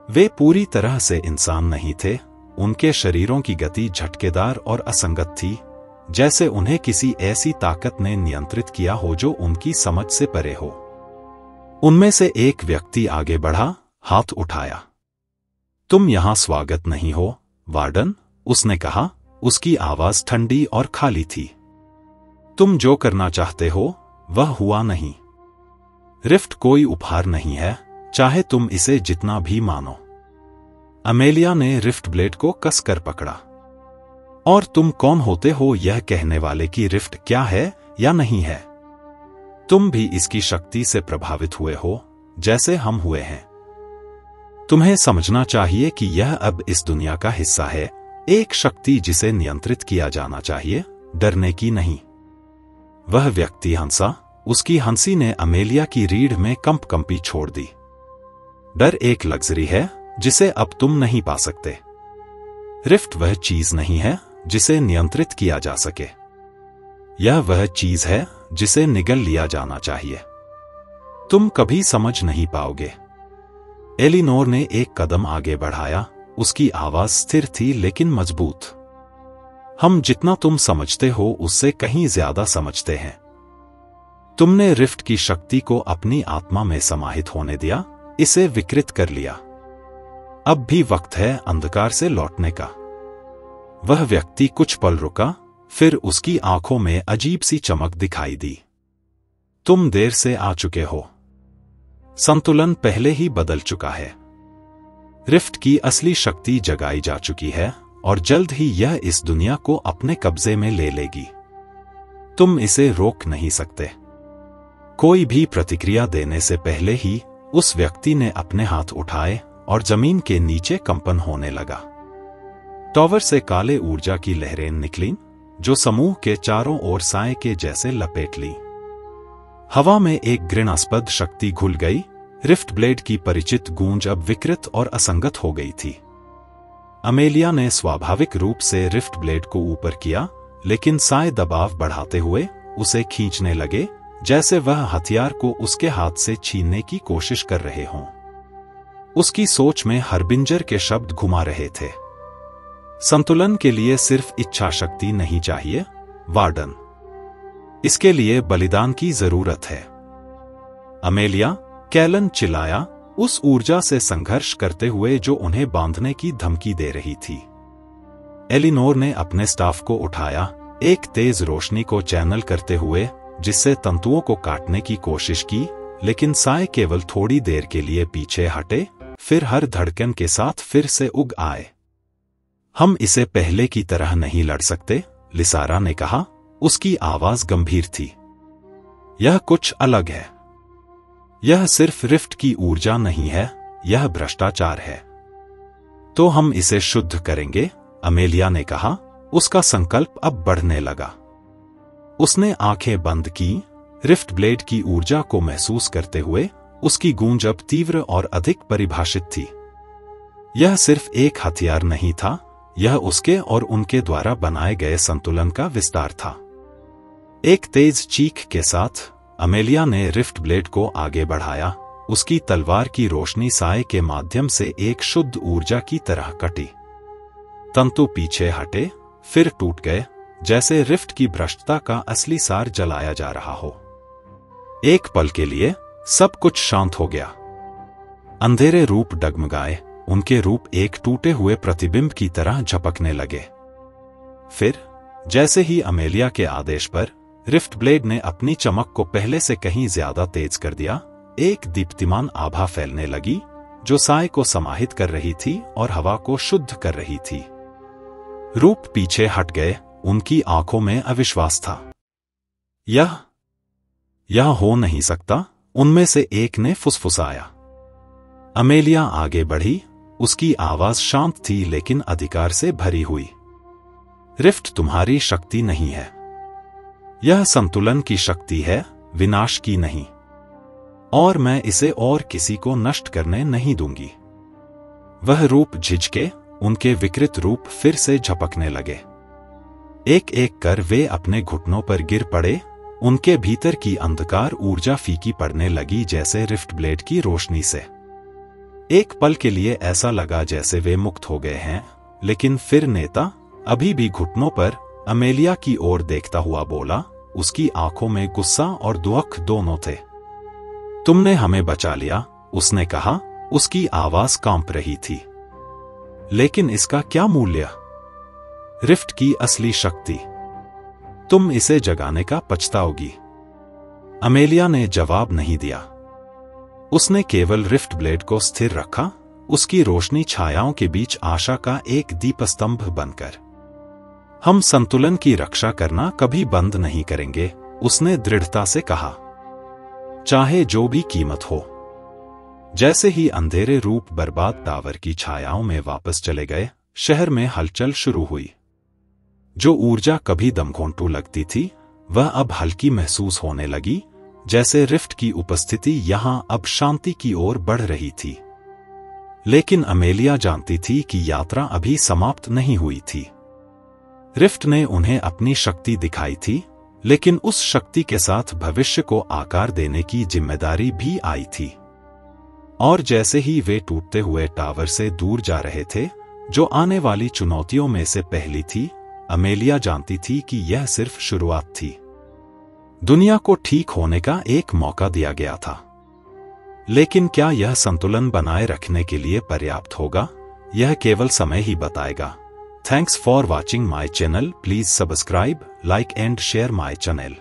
वे पूरी तरह से इंसान नहीं थे, उनके शरीरों की गति झटकेदार और असंगत थी, जैसे उन्हें किसी ऐसी ताकत ने नियंत्रित किया हो जो उनकी समझ से परे हो। उनमें से एक व्यक्ति आगे बढ़ा, हाथ उठाया। तुम यहां स्वागत नहीं हो, वार्डन, उसने कहा, उसकी आवाज ठंडी और खाली थी। तुम जो करना चाहते हो, वह हुआ नहीं। रिफ्ट कोई उपहार नहीं है, चाहे तुम इसे जितना भी मानो। अमेलिया ने रिफ्ट ब्लेड को कसकर पकड़ा। और तुम कौन होते हो यह कहने वाले कि रिफ्ट क्या है या नहीं है? तुम भी इसकी शक्ति से प्रभावित हुए हो, जैसे हम हुए हैं। तुम्हें समझना चाहिए कि यह अब इस दुनिया का हिस्सा है, एक शक्ति जिसे नियंत्रित किया जाना चाहिए, डरने की नहीं। वह व्यक्ति हंसा, उसकी हंसी ने अमेलिया की रीढ़ में कंपकंपी छोड़ दी। डर एक लग्जरी है जिसे अब तुम नहीं पा सकते। रिफ्ट वह चीज नहीं है जिसे नियंत्रित किया जा सके। यह वह चीज है जिसे निगल लिया जाना चाहिए। तुम कभी समझ नहीं पाओगे। एलिनोर ने एक कदम आगे बढ़ाया, उसकी आवाज स्थिर थी लेकिन मजबूत। हम जितना तुम समझते हो उससे कहीं ज्यादा समझते हैं। तुमने रिफ्ट की शक्ति को अपनी आत्मा में समाहित होने दिया, इसे विकृत कर लिया। अब भी वक्त है अंधकार से लौटने का। वह व्यक्ति कुछ पल रुका, फिर उसकी आंखों में अजीब सी चमक दिखाई दी। तुम देर से आ चुके हो। संतुलन पहले ही बदल चुका है। रिफ्ट की असली शक्ति जगाई जा चुकी है, और जल्द ही यह इस दुनिया को अपने कब्जे में ले लेगी। तुम इसे रोक नहीं सकते। कोई भी प्रतिक्रिया देने से पहले ही उस व्यक्ति ने अपने हाथ उठाए और जमीन के नीचे कंपन होने लगा। टॉवर से काले ऊर्जा की लहरें निकलीं, जो समूह के चारों ओर साए के जैसे लपेट ली। हवा में एक घृणास्पद शक्ति घुल गई। रिफ्ट ब्लेड की परिचित गूंज अब विकृत और असंगत हो गई थी। अमेलिया ने स्वाभाविक रूप से रिफ्ट ब्लेड को ऊपर किया, लेकिन साए दबाव बढ़ाते हुए उसे खींचने लगे, जैसे वह हथियार को उसके हाथ से छीनने की कोशिश कर रहे हों। उसकी सोच में हरबिंजर के शब्द घुमा रहे थे। संतुलन के लिए सिर्फ इच्छा शक्ति नहीं चाहिए, वार्डन। इसके लिए बलिदान की जरूरत है। अमेलिया, कैलन चिल्लाया, उस ऊर्जा से संघर्ष करते हुए जो उन्हें बांधने की धमकी दे रही थी। एलिनोर ने अपने स्टाफ को उठाया, एक तेज रोशनी को चैनल करते हुए, जिससे तंतुओं को काटने की कोशिश की, लेकिन साए केवल थोड़ी देर के लिए पीछे हटे, फिर हर धड़कन के साथ फिर से उग आए। हम इसे पहले की तरह नहीं लड़ सकते, लिसारा ने कहा, उसकी आवाज गंभीर थी। यह कुछ अलग है। यह सिर्फ रिफ्ट की ऊर्जा नहीं है, यह भ्रष्टाचार है। तो हम इसे शुद्ध करेंगे, अमेलिया ने कहा। उसका संकल्प अब बढ़ने लगा। उसने आंखें बंद की, रिफ्ट ब्लेड की ऊर्जा को महसूस करते हुए। उसकी गूंज अब तीव्र और अधिक परिभाषित थी। यह सिर्फ एक हथियार नहीं था, यह उसके और उनके द्वारा बनाए गए संतुलन का विस्तार था। एक तेज चीख के साथ अमेलिया ने रिफ्ट ब्लेड को आगे बढ़ाया। उसकी तलवार की रोशनी साए के माध्यम से एक शुद्ध ऊर्जा की तरह कटी। तंतु पीछे हटे, फिर टूट गए, जैसे रिफ्ट की भ्रष्टता का असली सार जलाया जा रहा हो। एक पल के लिए सब कुछ शांत हो गया। अंधेरे रूप डगमगाए, उनके रूप एक टूटे हुए प्रतिबिंब की तरह झपकने लगे। फिर, जैसे ही अमेलिया के आदेश पर, रिफ्ट ब्लेड ने अपनी चमक को पहले से कहीं ज्यादा तेज कर दिया। एक दीप्तिमान आभा फैलने लगी, जो साए को समाहित कर रही थी और हवा को शुद्ध कर रही थी। रूप पीछे हट गए, उनकी आंखों में अविश्वास था। यह हो नहीं सकता, उनमें से एक ने फुसफुसाया। अमेलिया आगे बढ़ी, उसकी आवाज शांत थी लेकिन अधिकार से भरी हुई। रिफ्ट तुम्हारी शक्ति नहीं है। यह संतुलन की शक्ति है, विनाश की नहीं। और मैं इसे और किसी को नष्ट करने नहीं दूंगी। वह रूप झिझके, उनके विकृत रूप फिर से झपकने लगे। एक एक कर वे अपने घुटनों पर गिर पड़े। उनके भीतर की अंधकार ऊर्जा फीकी पड़ने लगी, जैसे रिफ्ट ब्लेड की रोशनी से। एक पल के लिए ऐसा लगा जैसे वे मुक्त हो गए हैं, लेकिन फिर नेता, अभी भी घुटनों पर, अमेलिया की ओर देखता हुआ बोला। उसकी आंखों में गुस्सा और दुख दोनों थे। तुमने हमें बचा लिया, उसने कहा, उसकी आवाज कांप रही थी। लेकिन इसका क्या मूल्य? रिफ्ट की असली शक्ति। तुम इसे जगाने का पछताओगी। अमेलिया ने जवाब नहीं दिया। उसने केवल रिफ्ट ब्लेड को स्थिर रखा, उसकी रोशनी छायाओं के बीच आशा का एक दीपस्तंभ बनकर। हम संतुलन की रक्षा करना कभी बंद नहीं करेंगे, उसने दृढ़ता से कहा, चाहे जो भी कीमत हो। जैसे ही अंधेरे रूप बर्बाद टावर की छायाओं में वापस चले गए, शहर में हलचल शुरू हुई। जो ऊर्जा कभी दमघोंटू लगती थी, वह अब हल्की महसूस होने लगी, जैसे रिफ्ट की उपस्थिति यहां अब शांति की ओर बढ़ रही थी। लेकिन अमेलिया जानती थी कि यात्रा अभी समाप्त नहीं हुई थी। रिफ्ट ने उन्हें अपनी शक्ति दिखाई थी, लेकिन उस शक्ति के साथ भविष्य को आकार देने की जिम्मेदारी भी आई थी। और जैसे ही वे टूटते हुए टावर से दूर जा रहे थे, जो आने वाली चुनौतियों में से पहली थी, अमेलिया जानती थी कि यह सिर्फ शुरुआत थी। दुनिया को ठीक होने का एक मौका दिया गया था। लेकिन क्या यह संतुलन बनाए रखने के लिए पर्याप्त होगा? यह केवल समय ही बताएगा। Thanks for watching my channel. Please subscribe, like and share my channel.